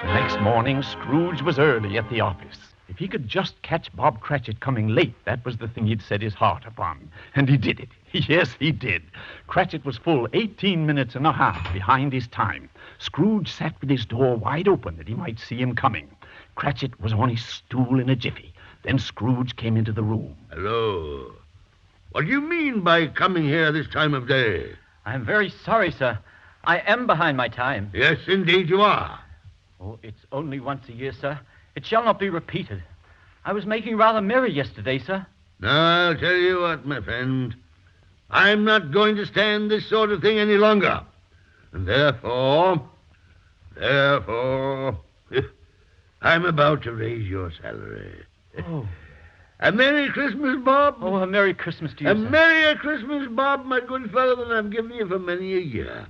next morning, Scrooge was early at the office. If he could just catch Bob Cratchit coming late, that was the thing he'd set his heart upon. And he did it. Yes, he did. Cratchit was full 18 minutes and a half behind his time. Scrooge sat with his door wide open that he might see him coming. Cratchit was on his stool in a jiffy. Then Scrooge came into the room. Hello. What do you mean by coming here this time of day? I'm very sorry, sir. I am behind my time. Yes, indeed you are. Oh, it's only once a year, sir. It shall not be repeated. I was making rather merry yesterday, sir. Now, I'll tell you what, my friend. I'm not going to stand this sort of thing any longer. And therefore, I'm about to raise your salary. Oh. A Merry Christmas, Bob. Oh, a Merry Christmas to you, A sir. Merrier Christmas, Bob, my good fellow, than I've given you for many a year.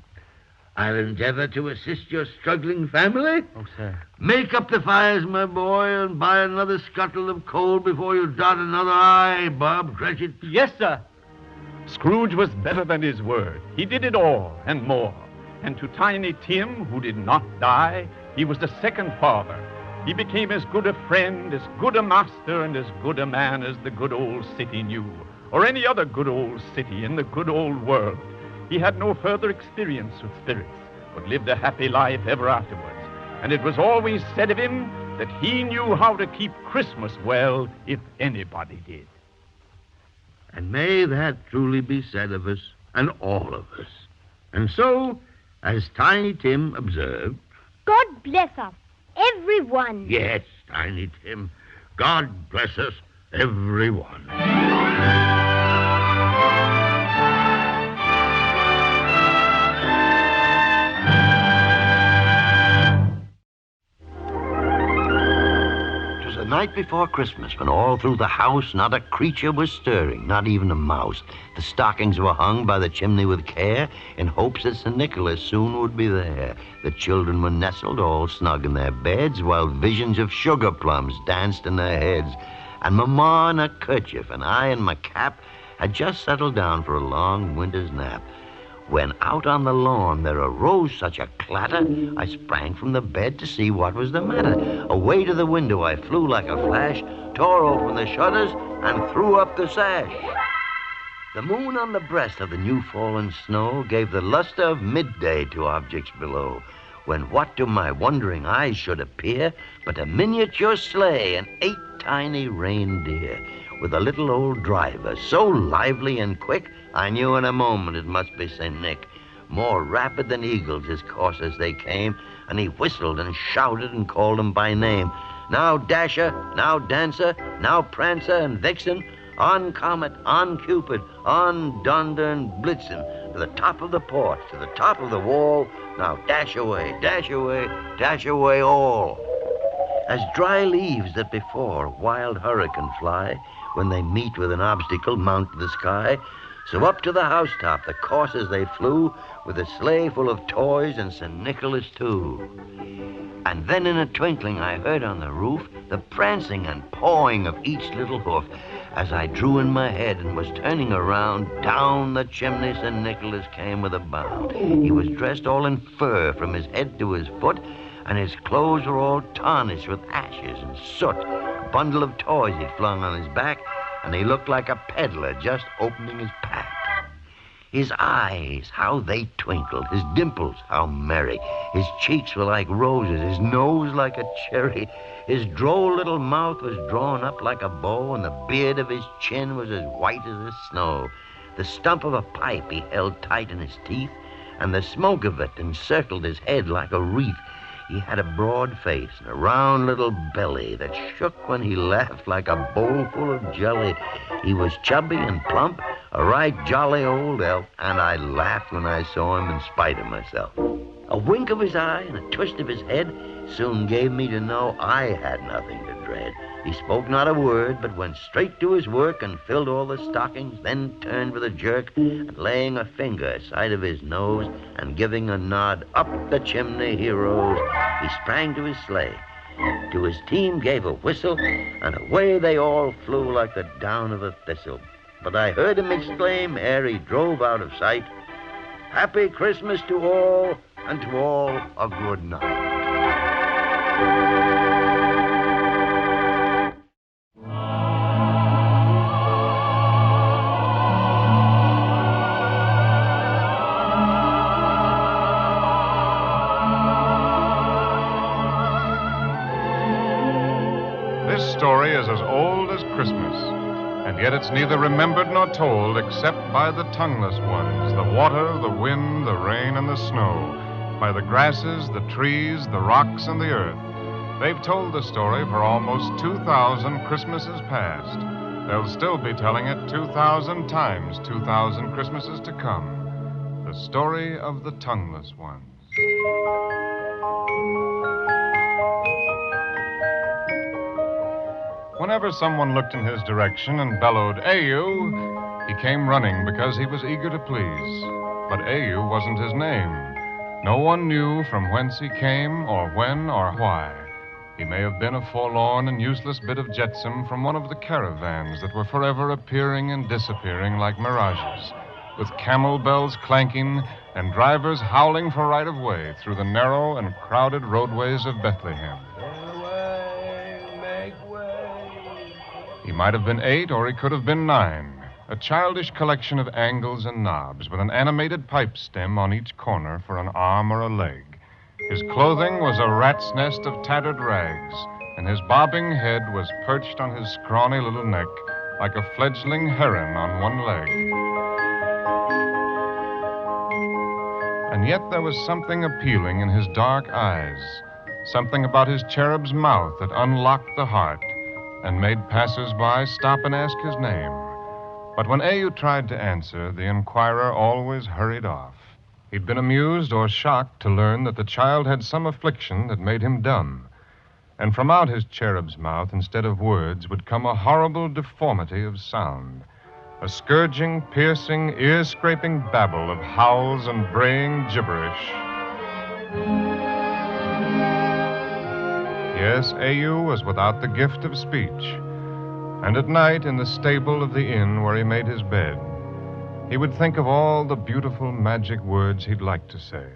I'll endeavor to assist your struggling family. Oh, sir. Make up the fires, my boy, and buy another scuttle of coal before you dot another I, Bob Cratchit. Yes, sir. Scrooge was better than his word. He did it all and more. And to Tiny Tim, who did not die, he was the second father. He became as good a friend, as good a master, and as good a man as the good old city knew, or any other good old city in the good old world. He had no further experience with spirits, but lived a happy life ever afterwards. And it was always said of him that he knew how to keep Christmas well, if anybody did. And may that truly be said of us, and all of us. And so, as Tiny Tim observed... God bless us, everyone. Yes, Tiny Tim. God bless us, everyone. The night before Christmas, when all through the house not a creature was stirring, not even a mouse. The stockings were hung by the chimney with care, in hopes that St. Nicholas soon would be there. The children were nestled all snug in their beds, while visions of sugar plums danced in their heads. and Mama in a kerchief, and I in my cap had just settled down for a long winter's nap, when out on the lawn there arose such a clatter, I sprang from the bed to see what was the matter. Away to the window I flew like a flash, tore open the shutters, and threw up the sash. The moon on the breast of the new-fallen snow gave the luster of midday to objects below, when what to my wondering eyes should appear but a miniature sleigh and 8 tiny reindeer, with a little old driver, so lively and quick, I knew in a moment it must be St. Nick. More rapid than eagles his course as they came, and he whistled and shouted and called them by name. Now Dasher, now Dancer, now Prancer and Vixen, on Comet, on Cupid, on Donder and Blitzen, to the top of the porch, to the top of the wall. Now dash away, dash away, dash away all. As dry leaves that before wild hurricane fly, when they meet with an obstacle mount to the sky, so up to the housetop the coursers they flew, with a sleigh full of toys and St. Nicholas too. And then in a twinkling I heard on the roof the prancing and pawing of each little hoof. As I drew in my head and was turning around, down the chimney St. Nicholas came with a bound. He was dressed all in fur from his head to his foot, and his clothes were all tarnished with ashes and soot. A bundle of toys he'd flung on his back, and he looked like a peddler just opening his pack. His eyes, how they twinkled, his dimples, how merry. His cheeks were like roses, his nose like a cherry. His droll little mouth was drawn up like a bow, and the beard of his chin was as white as the snow. The stump of a pipe he held tight in his teeth, and the smoke of it encircled his head like a wreath. He had a broad face and a round little belly that shook when he laughed like a bowl full of jelly. He was chubby and plump, a right jolly old elf, and I laughed when I saw him in spite of myself. A wink of his eye and a twist of his head soon gave me to know I had nothing to dread. He spoke not a word, but went straight to his work and filled all the stockings, then turned with a jerk, and laying a finger side of his nose and giving a nod, up the chimney he rose. He sprang to his sleigh, to his team gave a whistle, and away they all flew like the down of a thistle. But I heard him exclaim ere he drove out of sight, "Happy Christmas to all, and to all a good night." This story is as old as Christmas, and yet it's neither remembered nor told except by the tongueless ones, the water, the wind, the rain, and the snow, by the grasses, the trees, the rocks, and the earth. They've told the story for almost 2,000 Christmases past. They'll still be telling it 2,000 times 2,000 Christmases to come. The story of the tongueless ones. Whenever someone looked in his direction and bellowed, "Ayu," he came running because he was eager to please. But Ayu wasn't his name. No one knew from whence he came, or when, or why. He may have been a forlorn and useless bit of jetsam from one of the caravans that were forever appearing and disappearing like mirages, with camel bells clanking and drivers howling for right-of-way through the narrow and crowded roadways of Bethlehem. He might have been 8, or he could have been 9. A childish collection of angles and knobs with an animated pipe stem on each corner for an arm or a leg. His clothing was a rat's nest of tattered rags, and his bobbing head was perched on his scrawny little neck like a fledgling heron on one leg. And yet there was something appealing in his dark eyes, something about his cherub's mouth that unlocked the heart and made passers-by stop and ask his name. But when Ayu tried to answer, the inquirer always hurried off. He'd been amused or shocked to learn that the child had some affliction that made him dumb. And from out his cherub's mouth, instead of words, would come a horrible deformity of sound. A scourging, piercing, ear-scraping babble of howls and braying gibberish. Yes, Ayu was without the gift of speech. And at night, in the stable of the inn where he made his bed, he would think of all the beautiful magic words he'd like to say.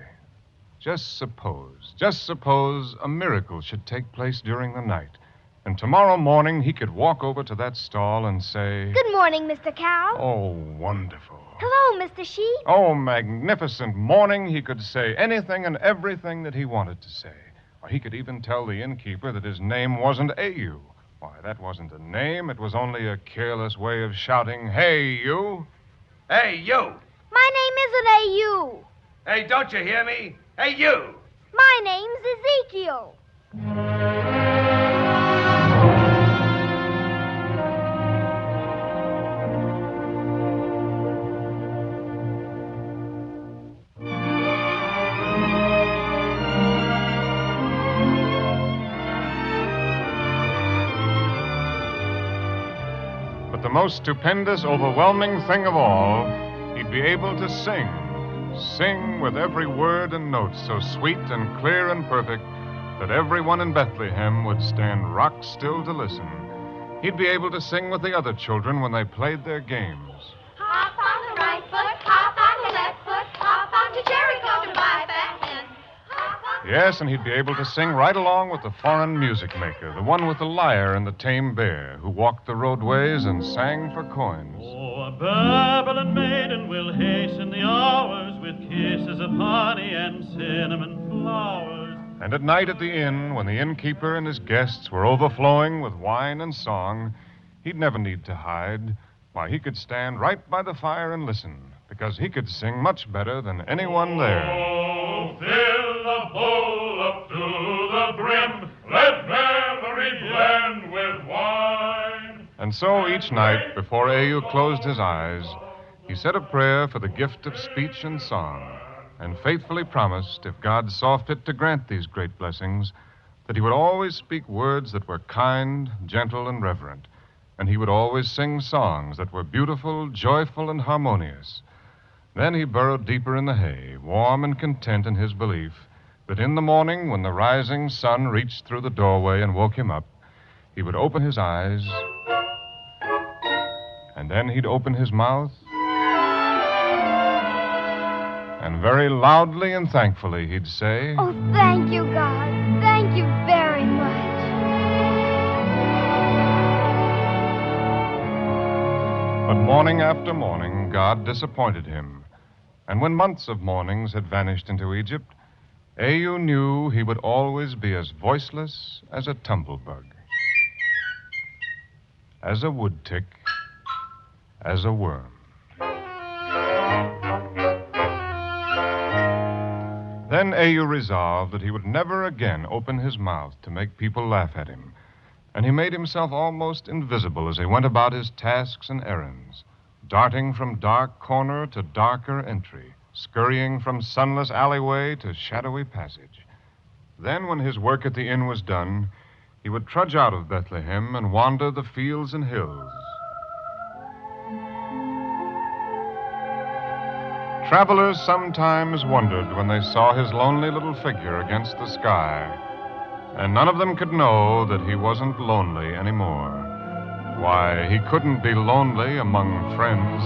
Just suppose a miracle should take place during the night. And tomorrow morning he could walk over to that stall and say, Good morning, Mr. Cow. "Oh, wonderful. Hello, Mr. Sheep. Oh, magnificent morning." He could say anything and everything that he wanted to say. Or he could even tell the innkeeper that his name wasn't A.U. Why, that wasn't a name. It was only a careless way of shouting, "Hey, you." Hey, you. My name isn't A.U. Hey, don't you hear me? Hey, you. My name's Ezekiel. But the most stupendous, overwhelming thing of all, he'd be able to sing. Sing with every word and note so sweet and clear and perfect that everyone in Bethlehem would stand rock still to listen. He'd be able to sing with the other children when they played their games. Hop on the right foot, hop on the left foot, hop on to Jericho to buy back then. Yes, and he'd be able to sing right along with the foreign music maker, the one with the lyre and the tame bear, who walked the roadways and sang for coins. Oh, a Babylon maiden will hasten the hours with kisses of honey and cinnamon flowers. And at night at the inn, when the innkeeper and his guests were overflowing with wine and song, he'd never need to hide. Why, he could stand right by the fire and listen, because he could sing much better than anyone there. Oh, fill the bowl up to the brim. Let memory blend with wine. And so each night, before A.U. closed his eyes, he said a prayer for the gift of speech and song, and faithfully promised, if God saw fit to grant these great blessings, that he would always speak words that were kind, gentle, and reverent, and he would always sing songs that were beautiful, joyful, and harmonious. Then he burrowed deeper in the hay, warm and content in his belief that in the morning, when the rising sun reached through the doorway and woke him up, he would open his eyes, and then he'd open his mouth, and very loudly and thankfully he'd say, Oh, thank you, God. Thank you very much. But morning after morning, God disappointed him. And when months of mornings had vanished into Egypt, A.U. knew he would always be as voiceless as a tumblebug, as a wood tick, as a worm. Then A.U. resolved that he would never again open his mouth to make people laugh at him, and he made himself almost invisible as he went about his tasks and errands, darting from dark corner to darker entry, scurrying from sunless alleyway to shadowy passage. Then, when his work at the inn was done, he would trudge out of Bethlehem and wander the fields and hills. Travelers sometimes wondered when they saw his lonely little figure against the sky, and none of them could know that he wasn't lonely anymore. Why, he couldn't be lonely among friends.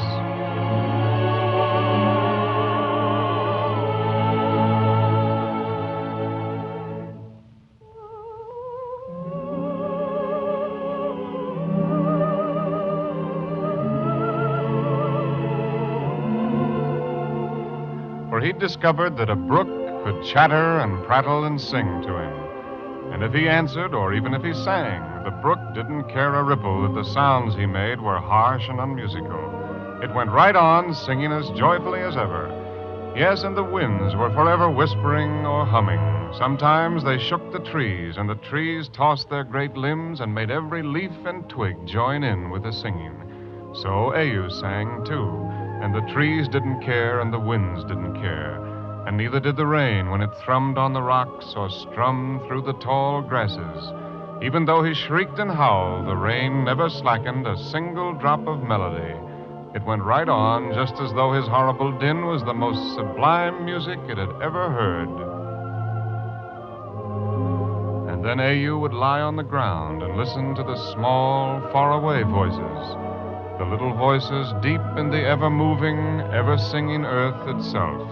For he'd discovered that a brook could chatter and prattle and sing to him. And if he answered, or even if he sang, the brook didn't care a ripple that the sounds he made were harsh and unmusical. It went right on, singing as joyfully as ever. Yes, and the winds were forever whispering or humming. Sometimes they shook the trees, and the trees tossed their great limbs and made every leaf and twig join in with the singing. So A.U. sang, too, and the trees didn't care and the winds didn't care. And neither did the rain when it thrummed on the rocks or strummed through the tall grasses. Even though he shrieked and howled, the rain never slackened a single drop of melody. It went right on, just as though his horrible din was the most sublime music it had ever heard. And And then A.U. would lie on the ground and listen to the small, faraway voices, the little voices deep in the ever-moving, ever-singing earth itself.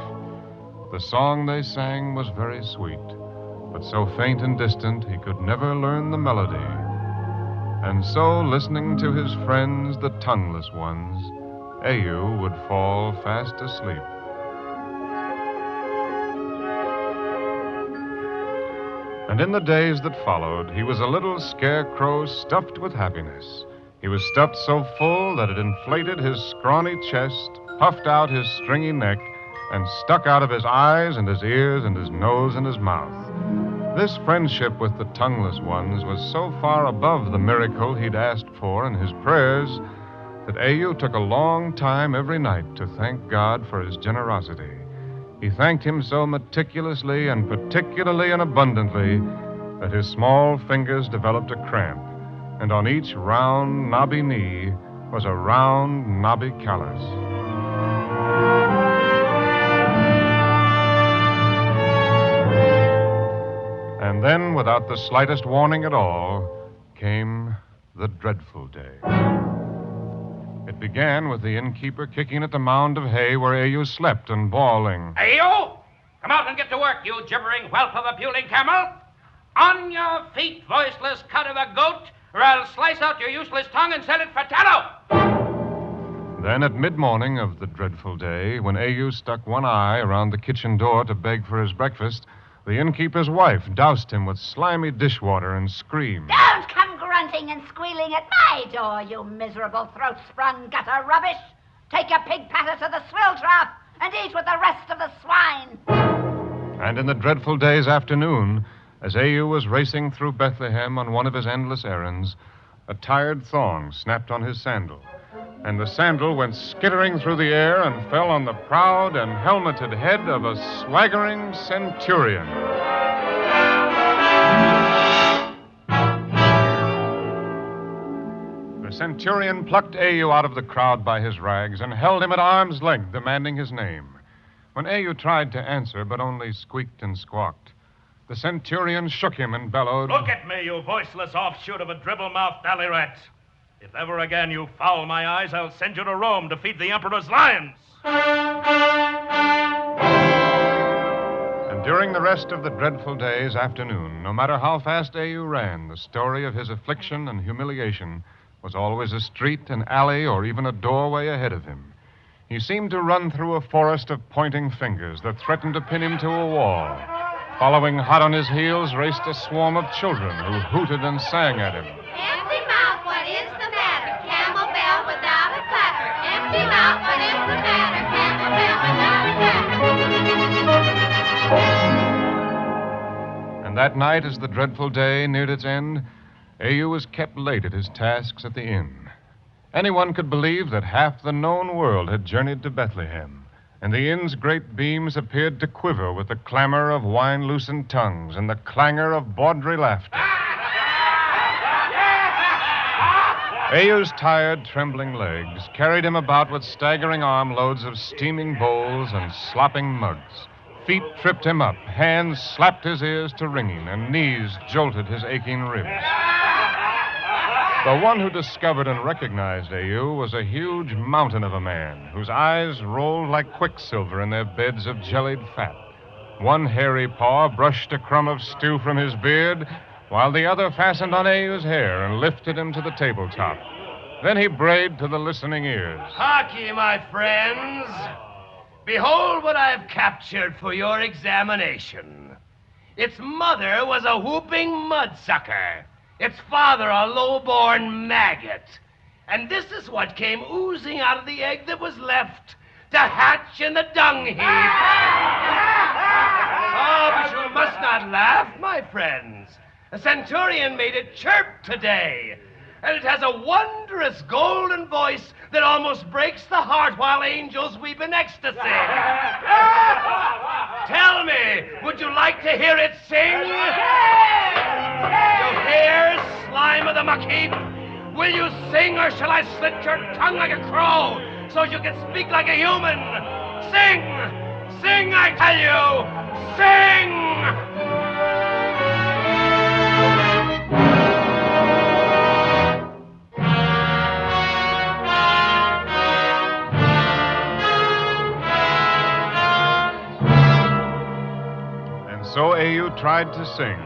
The song they sang was very sweet, but so faint and distant he could never learn the melody. And so, listening to his friends, the tongueless ones, A.U. would fall fast asleep. And in the days that followed, he was a little scarecrow stuffed with happiness. He was stuffed so full that it inflated his scrawny chest, puffed out his stringy neck, and stuck out of his eyes and his ears and his nose and his mouth. This friendship with the tongueless ones was so far above the miracle he'd asked for in his prayers that A.U. took a long time every night to thank God for his generosity. He thanked him so meticulously and particularly and abundantly that his small fingers developed a cramp, and on each round, knobby knee was a round, knobby callus. And then, without the slightest warning at all, came the dreadful day. It began with the innkeeper kicking at the mound of hay where A.U. slept and bawling, Hey, you! Come out and get to work, you gibbering whelp of a puling camel! On your feet, voiceless cud of a goat, or I'll slice out your useless tongue and sell it for tallow! Then at mid-morning of the dreadful day, when A.U. stuck one eye around the kitchen door to beg for his breakfast, the innkeeper's wife doused him with slimy dishwater and screamed, Don't come grunting and squealing at my door, you miserable throat-sprung gutter rubbish. Take your pig patter to the swill trough and eat with the rest of the swine. And in the dreadful day's afternoon, as A.U. was racing through Bethlehem on one of his endless errands, a tired thong snapped on his sandal, and the sandal went skittering through the air and fell on the proud and helmeted head of a swaggering centurion. The centurion plucked A.U. out of the crowd by his rags and held him at arm's length, demanding his name. When A.U. tried to answer, but only squeaked and squawked, the centurion shook him and bellowed, Look at me, you voiceless offshoot of a dribble-mouthed alley rat. If ever again you foul my eyes, I'll send you to Rome to feed the emperor's lions. And during the rest of the dreadful day's afternoon, no matter how fast A.U. ran, the story of his affliction and humiliation was always a street, an alley, or even a doorway ahead of him. He seemed to run through a forest of pointing fingers that threatened to pin him to a wall. Following hot on his heels raced a swarm of children who hooted and sang at him. Empty mouth, what is the matter? Camel bell without a clapper. Empty mouth, what is the matter? Camel bell without a clapper. And that night, as the dreadful day neared its end, A.U. was kept late at his tasks at the inn. Anyone could believe that half the known world had journeyed to Bethlehem, and the inn's great beams appeared to quiver with the clamor of wine-loosened tongues and the clangor of bawdry laughter. A.U.'s tired, trembling legs carried him about with staggering armloads of steaming bowls and slopping mugs. Feet tripped him up, hands slapped his ears to ringing, and knees jolted his aching ribs. The one who discovered and recognized A.U. was a huge mountain of a man whose eyes rolled like quicksilver in their beds of jellied fat. One hairy paw brushed a crumb of stew from his beard, while the other fastened on A.U.'s hair and lifted him to the tabletop. Then he brayed to the listening ears. Hark ye, my friends. Behold what I've captured for your examination. Its mother was a whooping mudsucker. Its father a low-born maggot. And this is what came oozing out of the egg that was left to hatch in the dung heap. Oh, but you must not laugh, my friends. A centurion made it chirp today. And it has a wondrous golden voice that almost breaks the heart while angels weep in ecstasy. Tell me, would you like to hear it sing? You hear, slime of the muck heap? Will you sing, or shall I slit your tongue like a crow so you can speak like a human? Sing! Sing, I tell you! Sing! A.U. tried to sing,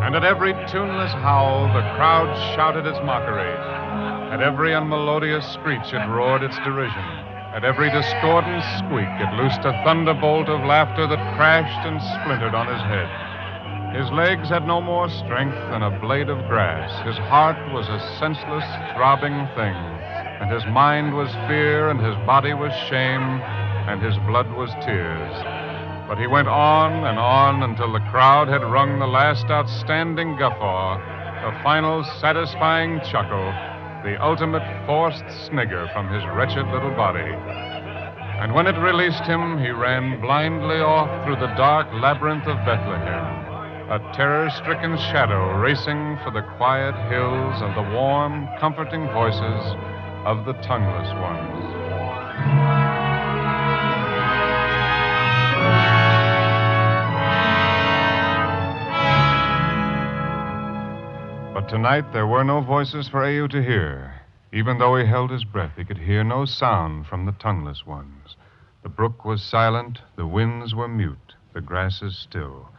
and at every tuneless howl, the crowd shouted its mockery. At every unmelodious screech, it roared its derision. At every discordant squeak, it loosed a thunderbolt of laughter that crashed and splintered on his head. His legs had no more strength than a blade of grass. His heart was a senseless, throbbing thing, and his mind was fear, and his body was shame, and his blood was tears. But he went on and on until the crowd had wrung the last outstanding guffaw, the final satisfying chuckle, the ultimate forced snigger from his wretched little body. And when it released him, he ran blindly off through the dark labyrinth of Bethlehem, a terror-stricken shadow racing for the quiet hills and the warm, comforting voices of the tongueless ones. But tonight there were no voices for A.U. to hear. Even though he held his breath, he could hear no sound from the tongueless ones. The brook was silent, the winds were mute, the grasses still,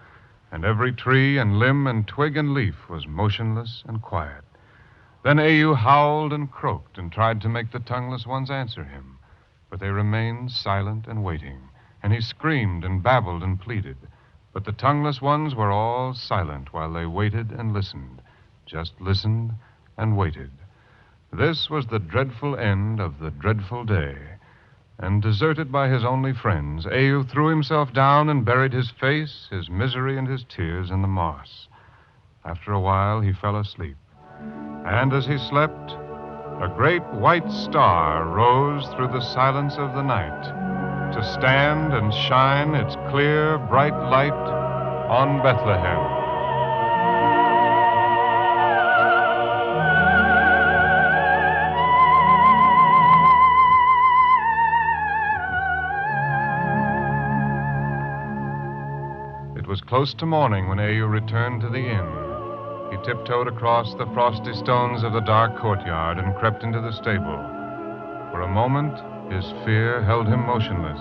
and every tree and limb and twig and leaf was motionless and quiet. Then A.U. howled and croaked and tried to make the tongueless ones answer him, but they remained silent and waiting, and he screamed and babbled and pleaded, but the tongueless ones were all silent while they waited and listened, just listened and waited. This was the dreadful end of the dreadful day. And deserted by his only friends, A.U. threw himself down and buried his face, his misery, and his tears in the moss. After a while, he fell asleep. And as he slept, a great white star rose through the silence of the night to stand and shine its clear, bright light on Bethlehem. It was close to morning when A.U. returned to the inn. He tiptoed across the frosty stones of the dark courtyard and crept into the stable. For a moment, his fear held him motionless,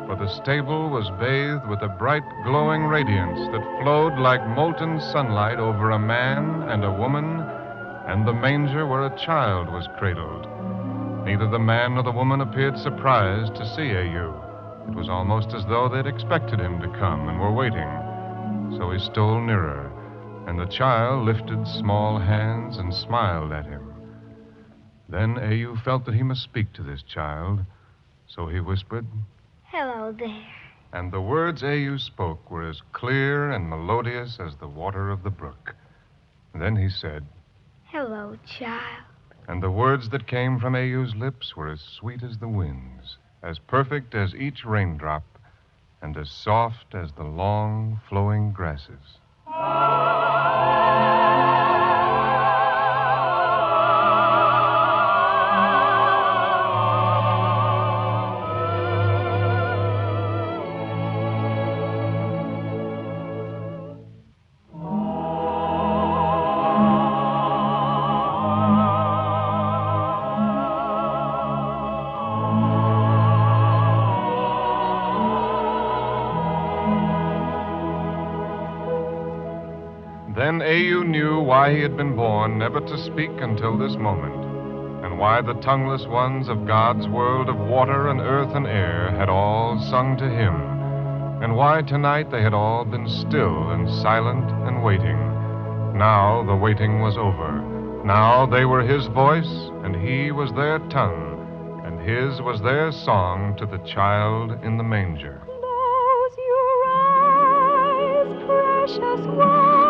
for the stable was bathed with a bright, glowing radiance that flowed like molten sunlight over a man and a woman and the manger where a child was cradled. Neither the man nor the woman appeared surprised to see A.U. It was almost as though they'd expected him to come and were waiting. So he stole nearer, and the child lifted small hands and smiled at him. Then A.U. felt that he must speak to this child, so he whispered, Hello there. and the words A.U. spoke were as clear and melodious as the water of the brook. Then he said, Hello, child. and the words that came from A.U.'s lips were as sweet as the winds, as perfect as each raindrop, and as soft as the long, flowing grasses. Then A.U. knew why he had been born never to speak until this moment, and why the tongueless ones of God's world of water and earth and air had all sung to him, and why tonight they had all been still and silent and waiting. Now the waiting was over. Now they were his voice, and he was their tongue, and his was their song to the child in the manger. Close your eyes, precious one.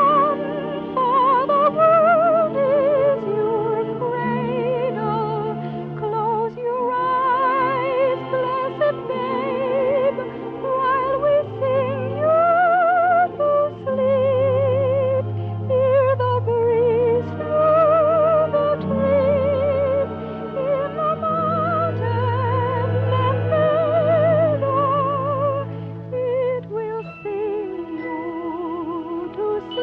To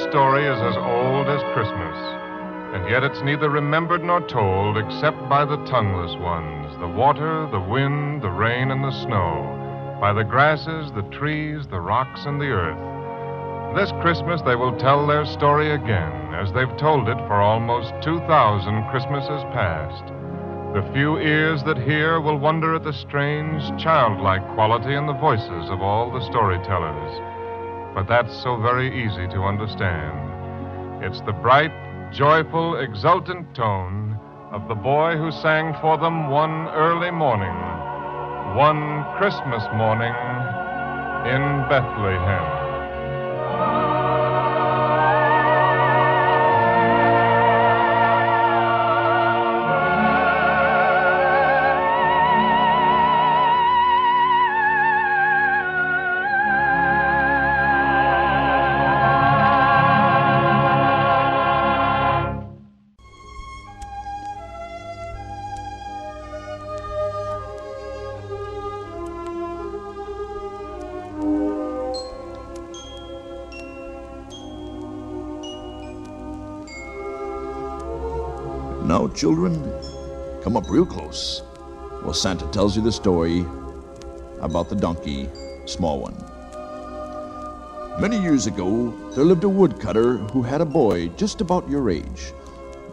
story is as old as Christmas, and yet it's neither remembered nor told except by the tongueless ones, the water, the wind, the rain, and the snow, by the grasses, the trees, the rocks, and the earth. This Christmas they will tell their story again, as they've told it for almost 2,000 Christmases past. The few ears that hear will wonder at the strange, childlike quality in the voices of all the storytellers. But that's so very easy to understand. It's the bright, joyful, exultant tone of the boy who sang for them one early morning, one Christmas morning in Bethlehem. Now, children, come up real close while Santa tells you the story about the donkey, Small One. Many years ago, there lived a woodcutter who had a boy just about your age.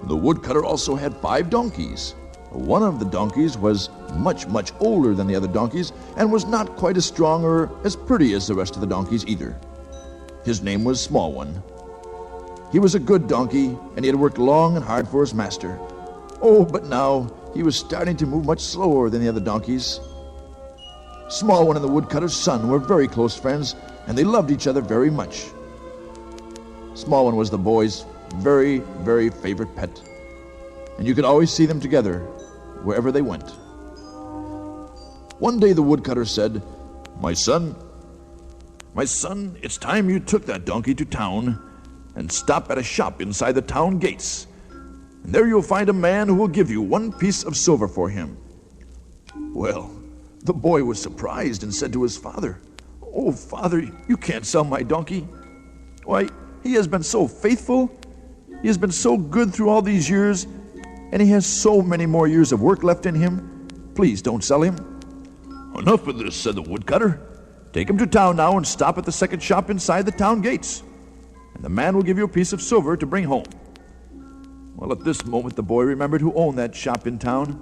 The woodcutter also had 5 donkeys. One of the donkeys was much, much older than the other donkeys and was not quite as strong or as pretty as the rest of the donkeys either. His name was Small One. He was a good donkey, and he had worked long and hard for his master. Oh, but now he was starting to move much slower than the other donkeys. Small One and the woodcutter's son were very close friends, and they loved each other very much. Small One was the boy's very, very favorite pet, and you could always see them together wherever they went. One day the woodcutter said, My son, it's time you took that donkey to town and stop at a shop inside the town gates. And there you'll find a man who will give you 1 piece of silver for him. Well, the boy was surprised and said to his father, Oh, Father, you can't sell my donkey. Why, he has been so faithful. He has been so good through all these years, and he has so many more years of work left in him. Please don't sell him. Enough of this, said the woodcutter. Take him to town now and stop at the second shop inside the town gates, and the man will give you a piece of silver to bring home. Well, at this moment, the boy remembered who owned that shop in town.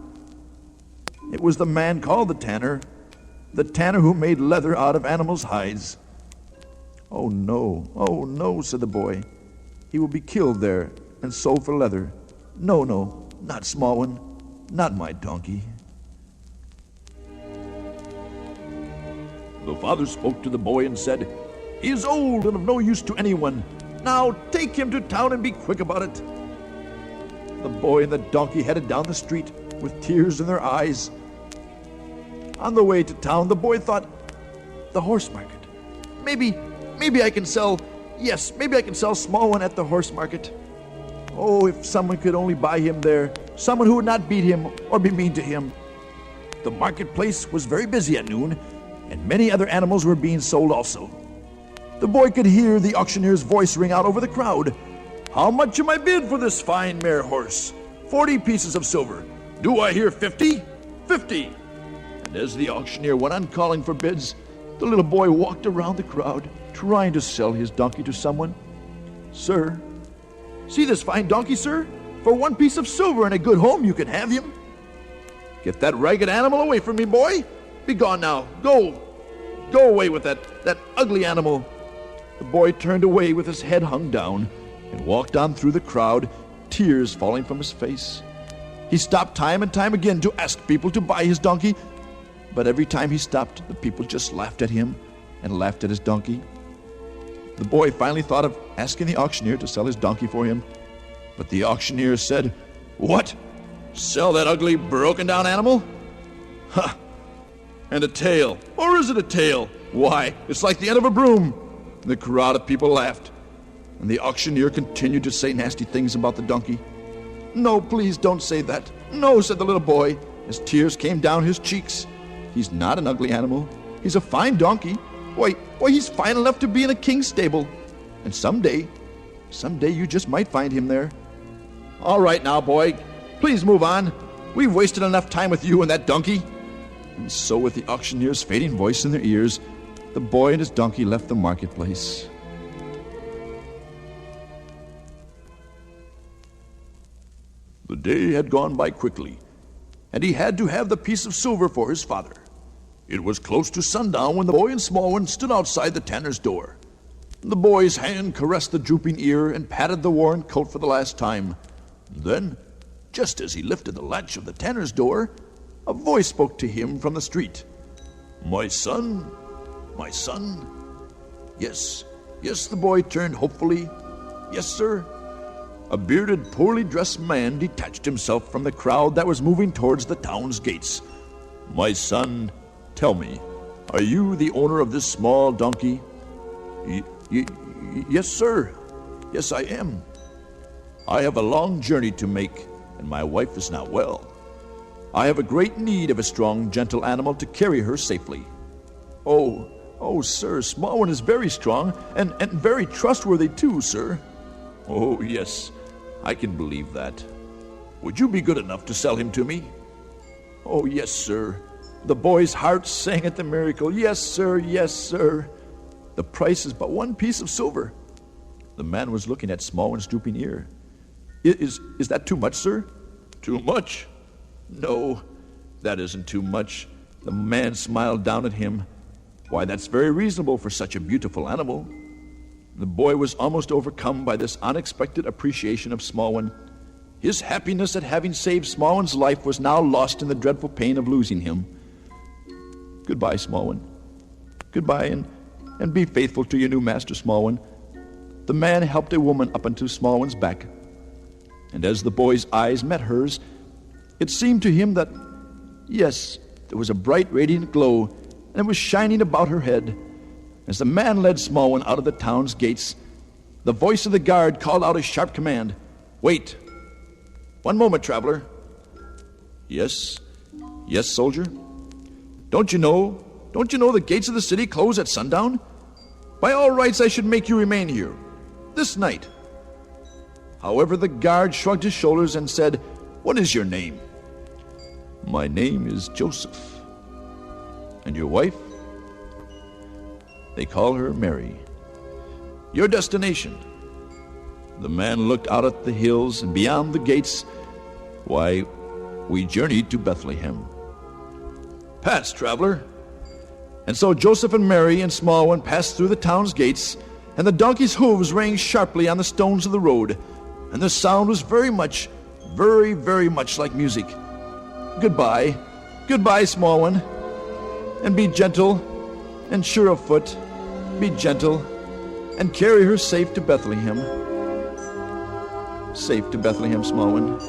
It was the man called the tanner who made leather out of animals' hides. Oh, no, said the boy. He will be killed there and sold for leather. No, not Small One, not my donkey. The father spoke to the boy and said, He is old and of no use to anyone. Now take him to town and be quick about it. The boy and the donkey headed down the street with tears in their eyes. On the way to town, the boy thought, the horse market. Maybe I can sell Small One at the horse market. Oh, if someone could only buy him there, someone who would not beat him or be mean to him. The marketplace was very busy at noon, and many other animals were being sold also. The boy could hear the auctioneer's voice ring out over the crowd. How much am I bid for this fine mare horse? 40 pieces of silver. Do I hear 50? 50. And as the auctioneer went on calling for bids, the little boy walked around the crowd, trying to sell his donkey to someone. Sir, see this fine donkey, sir? For 1 piece of silver and a good home, you can have him. Get that ragged animal away from me, boy. Be gone now. Go away with that ugly animal. The boy turned away with his head hung down and walked on through the crowd, tears falling from his face. He stopped time and time again to ask people to buy his donkey, but every time he stopped, the people just laughed at him and laughed at his donkey. The boy finally thought of asking the auctioneer to sell his donkey for him, but the auctioneer said, What? Sell that ugly, broken-down animal? Ha! And a tail. Or is it a tail? Why, it's like the end of a broom. The crowd of people laughed, and the auctioneer continued to say nasty things about the donkey. No, please don't say that. No, said the little boy, as tears came down his cheeks. He's not an ugly animal. He's a fine donkey. Why, he's fine enough to be in a king's stable. And someday Someday you just might find him there. All right now, boy. Please move on. We've wasted enough time with you and that donkey. And so, with the auctioneer's fading voice in their ears, the boy and his donkey left the marketplace. The day had gone by quickly, and he had to have the piece of silver for his father. It was close to sundown when the boy and Smallwin stood outside the tanner's door. The boy's hand caressed the drooping ear and patted the worn coat for the last time. Then, just as he lifted the latch of the tanner's door, a voice spoke to him from the street. "My son, my son." Yes, the boy turned hopefully. "Yes, sir." A bearded, poorly dressed man detached himself from the crowd that was moving towards the town's gates. "My son, tell me, are you the owner of this small donkey?" Yes, sir. Yes, I am. I have a long journey to make, and my wife is not well. I have a great need of a strong, gentle animal to carry her safely. Oh, sir, Smallwin is very strong, and very trustworthy too, sir. Oh, yes, I can believe that. Would you be good enough to sell him to me? Oh, yes, sir. The boy's heart sang at the miracle. Yes, sir, yes, sir. The price is but one piece of silver. The man was looking at Smallwin's drooping ear. Is that too much, sir? Too much? No, that isn't too much. The man smiled down at him. Why, that's very reasonable for such a beautiful animal. The boy was almost overcome by this unexpected appreciation of Smallwin. His happiness at having saved Smallwin's life was now lost in the dreadful pain of losing him. Goodbye, Smallwin. Goodbye, and be faithful to your new master, Smallwin. The man helped a woman up onto Smallwin's back, and as the boy's eyes met hers, it seemed to him that, yes, there was a bright, radiant glow, and it was shining about her head. As the man led Smallwin out of the town's gates, the voice of the guard called out a sharp command. "Wait. One moment, traveler." Yes, soldier. Don't you know the gates of the city close at sundown? By all rights, I should make you remain here, this night. However, the guard shrugged his shoulders and said, "What is your name?" "My name is Joseph." "And your wife?" "They call her Mary." "Your destination?" The man looked out at the hills and beyond the gates. "Why, we journeyed to Bethlehem." "Pass, traveler." And so Joseph and Mary and Smallwin passed through the town's gates, and the donkey's hooves rang sharply on the stones of the road, and the sound was very much like music. Goodbye, Smallwin, and be gentle and sure of foot. Be gentle and carry her safe to Bethlehem. Safe to Bethlehem, Smallwin.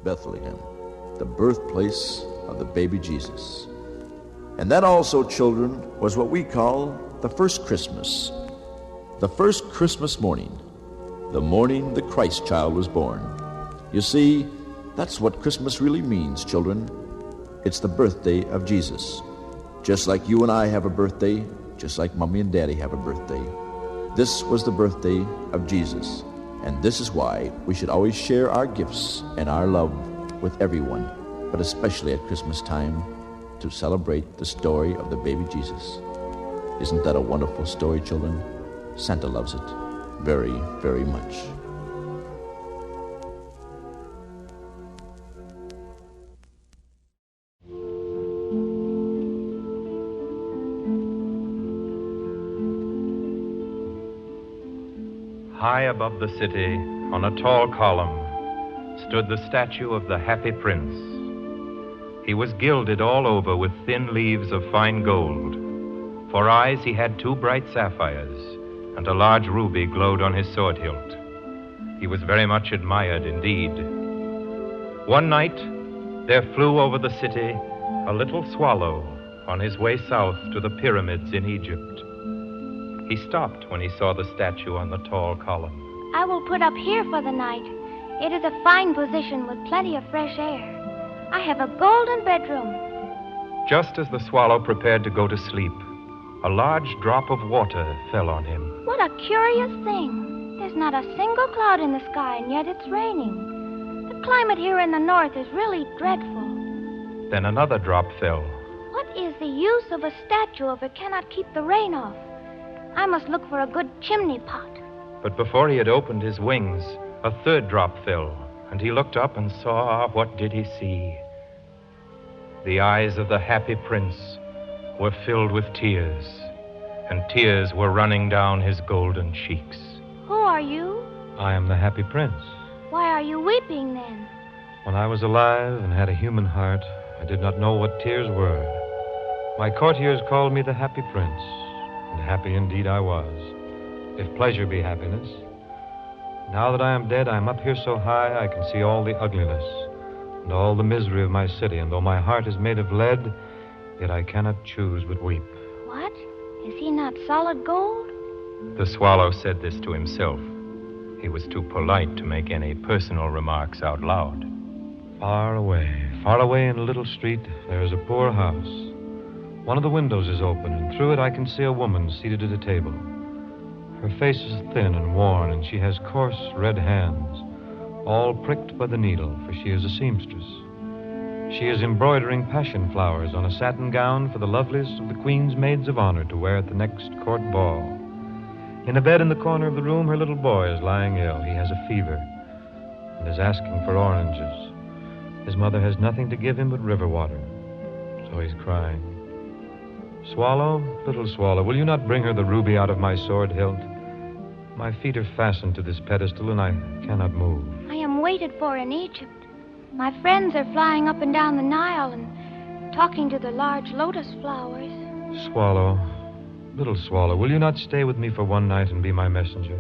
Bethlehem, the birthplace of the baby Jesus. And that also, children, was what we call the first Christmas. The first Christmas morning, the morning the Christ child was born. You see, that's what Christmas really means, children. It's the birthday of Jesus. Just like you and I have a birthday, just like Mommy and Daddy have a birthday. This was the birthday of Jesus. And this is why we should always share our gifts and our love with everyone, but especially at Christmas time, to celebrate the story of the baby Jesus. Isn't that a wonderful story, children? Santa loves it very, very much. High above the city, on a tall column, stood the statue of the Happy Prince. He was gilded all over with thin leaves of fine gold. For eyes he had 2 bright sapphires, and a large ruby glowed on his sword hilt. He was very much admired indeed. One night, there flew over the city a little swallow on his way south to the pyramids in Egypt. He stopped when he saw the statue on the tall column. I will put up here for the night. It is a fine position with plenty of fresh air. I have a golden bedroom. Just as the swallow prepared to go to sleep, a large drop of water fell on him. What a curious thing. There's not a single cloud in the sky, and yet it's raining. The climate here in the north is really dreadful. Then another drop fell. What is the use of a statue if it cannot keep the rain off? I must look for a good chimney pot. But before he had opened his wings, a third drop fell, and he looked up and saw, what did he see? The eyes of the happy prince were filled with tears, and tears were running down his golden cheeks. Who are you? I am the happy prince. Why are you weeping then? When I was alive and had a human heart, I did not know what tears were. My courtiers called me the happy prince, and happy indeed I was, if pleasure be happiness. Now that I am dead, I am up here so high I can see all the ugliness and all the misery of my city, and though my heart is made of lead, yet I cannot choose but weep. What? Is he not solid gold? The swallow said this to himself. He was too polite to make any personal remarks out loud. Far away in a little street, there is a poor house. One of the windows is open, and through it I can see a woman seated at a table. Her face is thin and worn, and she has coarse red hands, all pricked by the needle, for she is a seamstress. She is embroidering passion flowers on a satin gown for the loveliest of the Queen's maids of honor to wear at the next court ball. In a bed in the corner of the room, her little boy is lying ill. He has a fever and is asking for oranges. His mother has nothing to give him but river water, so he's crying. Swallow, little swallow, will you not bring her the ruby out of my sword hilt? My feet are fastened to this pedestal, and I cannot move. I am waited for in Egypt. My friends are flying up and down the Nile and talking to the large lotus flowers. Swallow, little swallow, will you not stay with me for one night and be my messenger?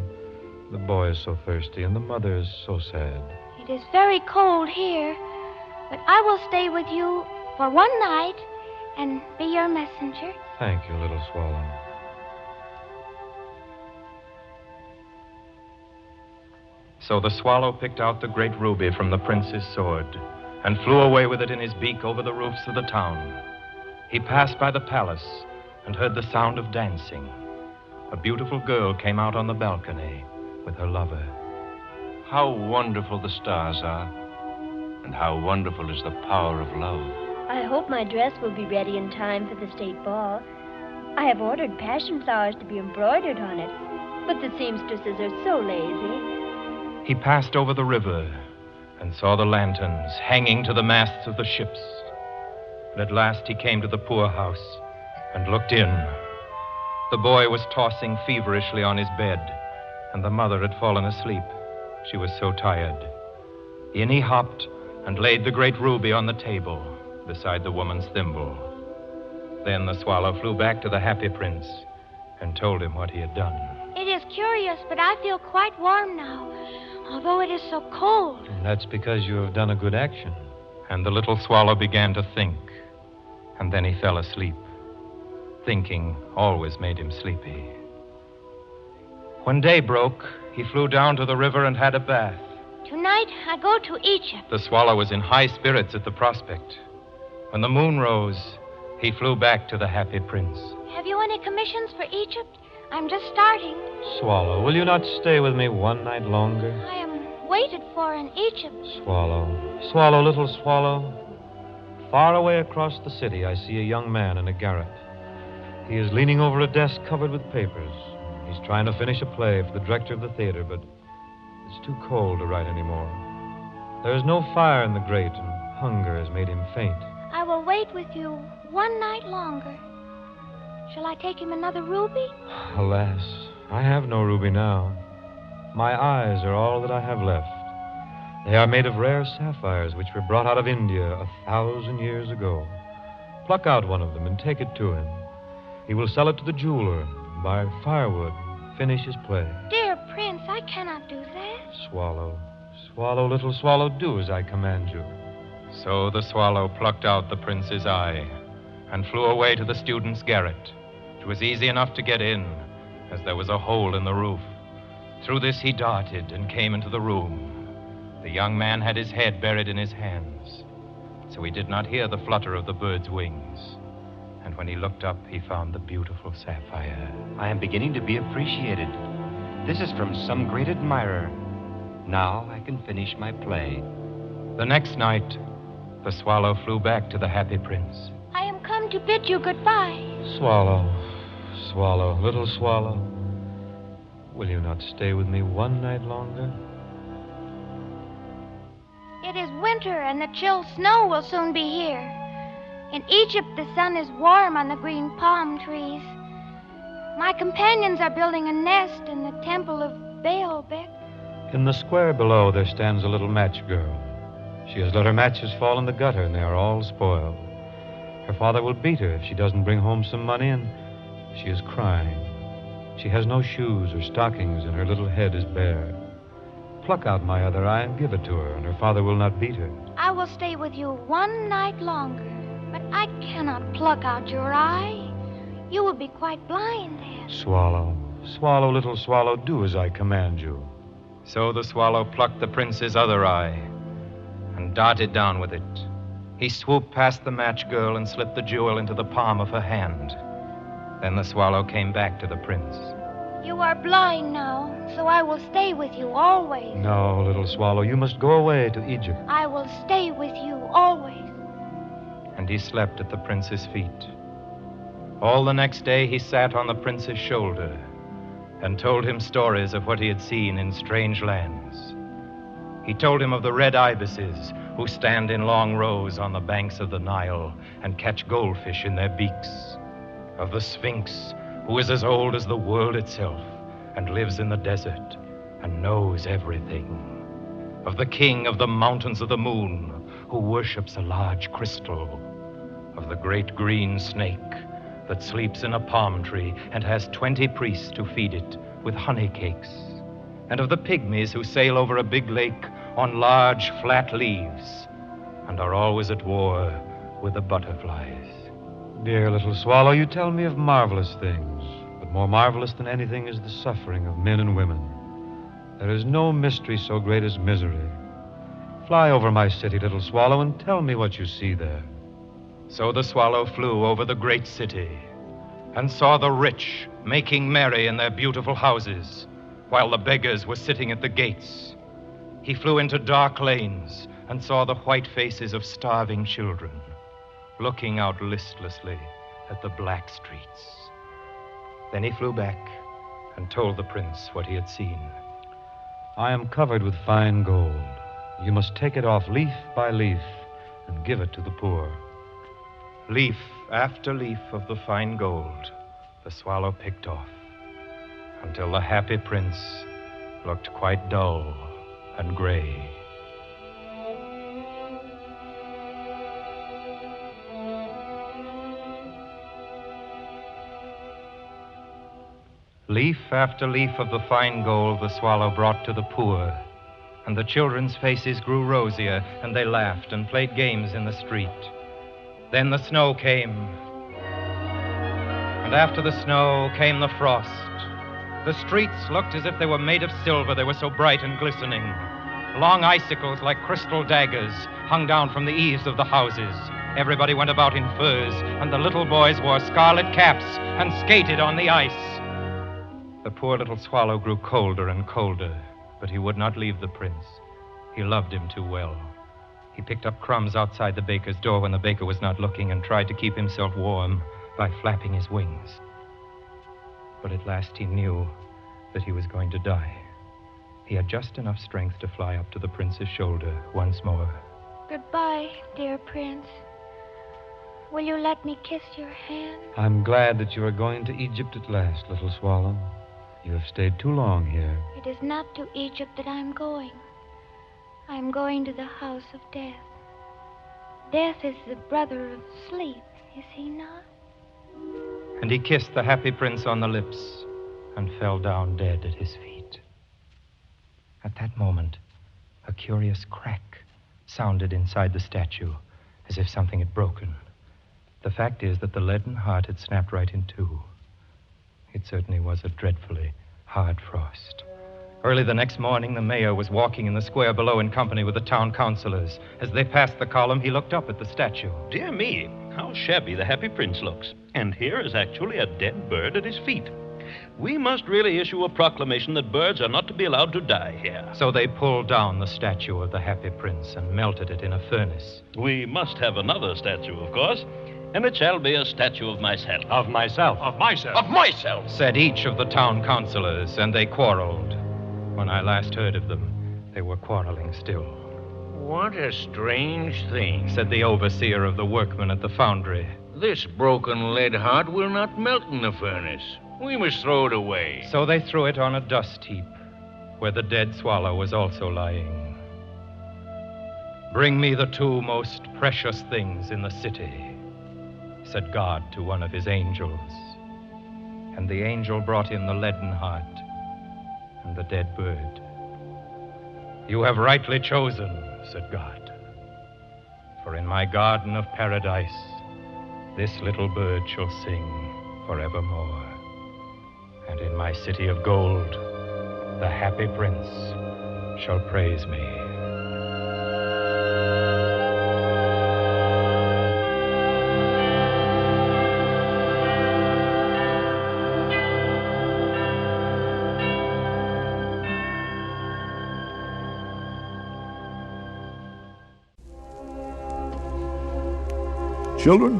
The boy is so thirsty, and the mother is so sad. It is very cold here, but I will stay with you for one night and be your messenger. Thank you, little swallow. So the swallow picked out the great ruby from the prince's sword and flew away with it in his beak over the roofs of the town. He passed by the palace and heard the sound of dancing. A beautiful girl came out on the balcony with her lover. How wonderful the stars are, and how wonderful is the power of love. I hope my dress will be ready in time for the state ball. I have ordered passion flowers to be embroidered on it, but the seamstresses are so lazy. He passed over the river and saw the lanterns hanging to the masts of the ships. And at last he came to the poor house and looked in. The boy was tossing feverishly on his bed, and the mother had fallen asleep. She was so tired. In he hopped and laid the great ruby on the table beside the woman's thimble. Then the swallow flew back to the happy prince and told him what he had done. It is curious, but I feel quite warm now, although it is so cold. That's because you have done a good action. And the little swallow began to think, and then he fell asleep. Thinking always made him sleepy. When day broke, he flew down to the river and had a bath. Tonight, I go to Egypt. The swallow was in high spirits at the prospect. When the moon rose, he flew back to the happy prince. Have you any commissions for Egypt? I'm just starting. Swallow, will you not stay with me one night longer? I am waited for in Egypt. Swallow, swallow, little swallow. Far away across the city, I see a young man in a garret. He is leaning over a desk covered with papers. He's trying to finish a play for the director of the theater, but it's too cold to write anymore. There is no fire in the grate, and hunger has made him faint. I will wait with you one night longer. Shall I take him another ruby? Alas, I have no ruby now. My eyes are all that I have left. They are made of rare sapphires which were brought out of India 1,000 years ago. Pluck out one of them and take it to him. He will sell it to the jeweler, buy firewood, finish his play. Dear Prince, I cannot do that. Swallow, swallow, little swallow, do as I command you. So the swallow plucked out the prince's eye and flew away to the student's garret. It was easy enough to get in, as there was a hole in the roof. Through this he darted and came into the room. The young man had his head buried in his hands. so he did not hear the flutter of the bird's wings. And when he looked up, he found the beautiful sapphire. I am beginning to be appreciated. This is from some great admirer. Now I can finish my play. The next night, the swallow flew back to the happy prince. I am come to bid you goodbye. Swallow, swallow, little swallow, will you not stay with me one night longer? It is winter, and the chill snow will soon be here. In Egypt, the sun is warm on the green palm trees. My companions are building a nest in the temple of Baalbek. In the square below, there stands a little match girl. She has let her matches fall in the gutter, and they are all spoiled. Her father will beat her if she doesn't bring home some money, and she is crying. She has no shoes or stockings, and her little head is bare. Pluck out my other eye and give it to her, and her father will not beat her. I will stay with you one night longer, but I cannot pluck out your eye. You will be quite blind then. Swallow, swallow, little swallow, do as I command you. So the swallow plucked the prince's other eye and darted down with it. He swooped past the match girl and slipped the jewel into the palm of her hand. Then the swallow came back to the prince. You are blind now, so I will stay with you always. No, little swallow, you must go away to Egypt. I will stay with you always. And he slept at the prince's feet. All the next day he sat on the prince's shoulder and told him stories of what he had seen in strange lands. He told him of the red ibises who stand in long rows on the banks of the Nile and catch goldfish in their beaks, of the Sphinx, who is as old as the world itself and lives in the desert and knows everything, of the king of the mountains of the moon, who worships a large crystal, of the great green snake that sleeps in a palm tree and has 20 priests to feed it with honey cakes, and of the pygmies who sail over a big lake on large, flat leaves and are always at war with the butterflies. Dear little swallow, you tell me of marvelous things, but more marvelous than anything is the suffering of men and women. There is no mystery so great as misery. Fly over my city, little swallow, and tell me what you see there. So the swallow flew over the great city and saw the rich making merry in their beautiful houses, while the beggars were sitting at the gates. He flew into dark lanes and saw the white faces of starving children, looking out listlessly at the black streets. Then he flew back and told the prince what he had seen. I am covered with fine gold. You must take it off leaf by leaf and give it to the poor. Leaf after leaf of the fine gold the swallow picked off, until the happy prince looked quite dull and gray. Leaf after leaf of the fine gold the swallow brought to the poor, and the children's faces grew rosier, and they laughed and played games in the street. Then the snow came, and after the snow came the frost. The streets looked as if they were made of silver, they were so bright and glistening. Long icicles like crystal daggers hung down from the eaves of the houses. Everybody went about in furs, and the little boys wore scarlet caps and skated on the ice. The poor little swallow grew colder and colder, but he would not leave the prince. He loved him too well. He picked up crumbs outside the baker's door when the baker was not looking and tried to keep himself warm by flapping his wings. But at last he knew that he was going to die. He had just enough strength to fly up to the prince's shoulder once more. Goodbye, dear prince. Will you let me kiss your hand? I'm glad that you are going to Egypt at last, little swallow. You have stayed too long here. It is not to Egypt that I'm going. I'm going to the house of death. Death is the brother of sleep, is he not? And he kissed the happy prince on the lips and fell down dead at his feet. At that moment, a curious crack sounded inside the statue, as if something had broken. The fact is that the leaden heart had snapped right in two. It certainly was a dreadfully hard frost. Early the next morning, the mayor was walking in the square below in company with the town councilors. As they passed the column, he looked up at the statue. Dear me, how shabby the Happy Prince looks. And here is actually a dead bird at his feet. We must really issue a proclamation that birds are not to be allowed to die here. So they pulled down the statue of the Happy Prince and melted it in a furnace. We must have another statue, of course. And it shall be a statue of myself. Of myself. Of myself. Of myself! Said each of the town councilors, and they quarreled. When I last heard of them, they were quarreling still. What a strange thing, said the overseer of the workmen at the foundry. This broken lead heart will not melt in the furnace. We must throw it away. So they threw it on a dust heap, where the dead swallow was also lying. Bring me the two most precious things in the city, said God to one of his angels. And the angel brought him the leaden heart and the dead bird. You have rightly chosen, said God. For in my garden of paradise, this little bird shall sing forevermore. And in my city of gold, the Happy Prince shall praise me. Children,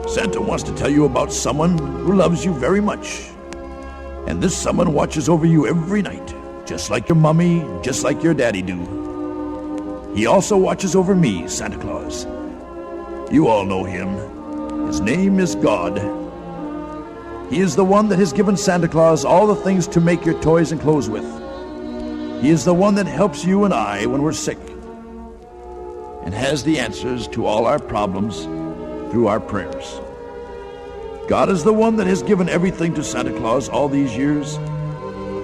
Santa wants to tell you about someone who loves you very much. And this someone watches over you every night, just like your mommy, just like your daddy do. He also watches over me, Santa Claus. You all know him. His name is God. He is the one that has given Santa Claus all the things to make your toys and clothes with. He is the one that helps you and I when we're sick, and has the answers to all our problems through our prayers. God is the one that has given everything to Santa Claus all these years.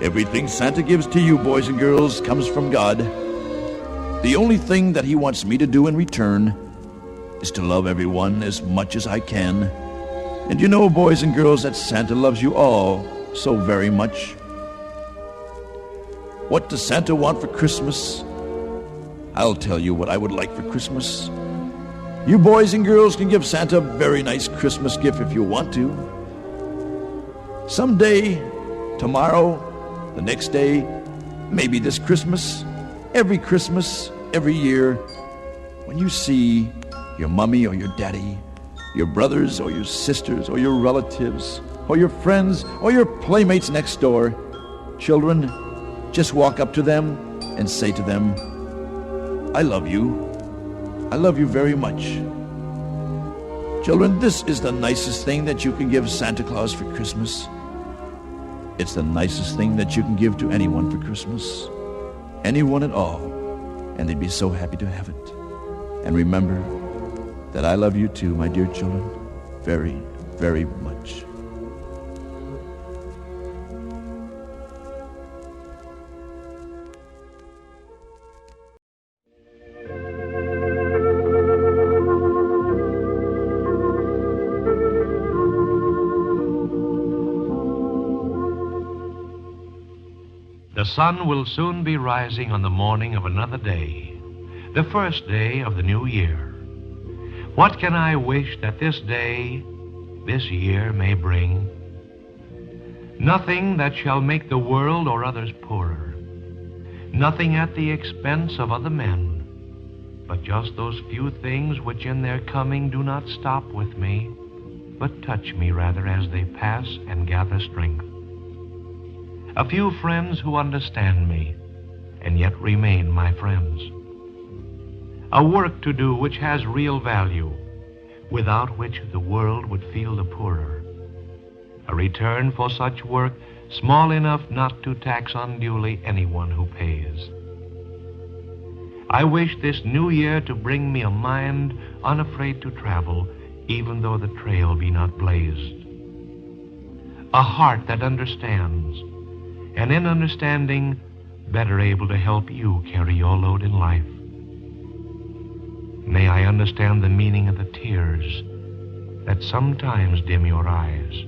Everything Santa gives to you, boys and girls, comes from God. The only thing that he wants me to do in return is to love everyone as much as I can. And you know, boys and girls, that Santa loves you all so very much. What does Santa want for Christmas? I'll tell you what I would like for Christmas. You boys and girls can give Santa a very nice Christmas gift if you want to. Someday, tomorrow, the next day, maybe this Christmas, every year, when you see your mommy or your daddy, your brothers or your sisters or your relatives or your friends or your playmates next door, children, just walk up to them and say to them, I love you. I love you very much. Children, this is the nicest thing that you can give Santa Claus for Christmas. It's the nicest thing that you can give to anyone for Christmas. Anyone at all. And they'd be so happy to have it. And remember that I love you too, my dear children, very, very much. The sun will soon be rising on the morning of another day, the first day of the new year. What can I wish that this day, this year may bring? Nothing that shall make the world or others poorer. Nothing at the expense of other men, but just those few things which in their coming do not stop with me, but touch me rather as they pass and gather strength. A few friends who understand me, and yet remain my friends. A work to do which has real value, without which the world would feel the poorer. A return for such work small enough not to tax unduly anyone who pays. I wish this new year to bring me a mind unafraid to travel, even though the trail be not blazed. A heart that understands, and in understanding, better able to help you carry your load in life. May I understand the meaning of the tears that sometimes dim your eyes.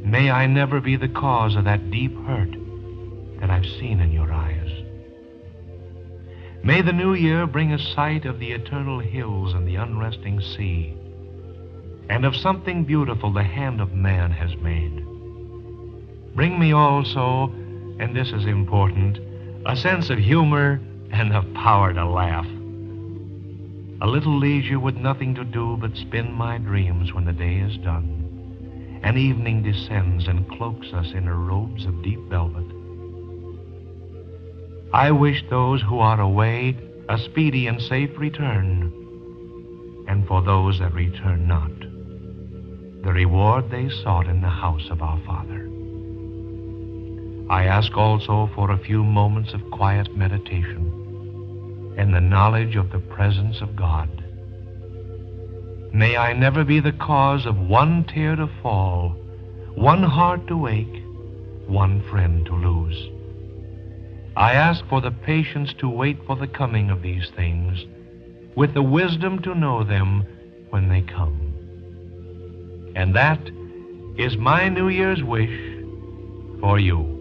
May I never be the cause of that deep hurt that I've seen in your eyes. May the new year bring a sight of the eternal hills and the unresting sea, and of something beautiful the hand of man has made. Bring me also, and this is important, a sense of humor and of power to laugh. A little leisure with nothing to do but spin my dreams when the day is done, and evening descends and cloaks us in her robes of deep velvet. I wish those who are away a speedy and safe return, and for those that return not, the reward they sought in the house of our Father. I ask also for a few moments of quiet meditation and the knowledge of the presence of God. May I never be the cause of one tear to fall, one heart to ache, one friend to lose. I ask for the patience to wait for the coming of these things, with the wisdom to know them when they come. And that is my New Year's wish for you.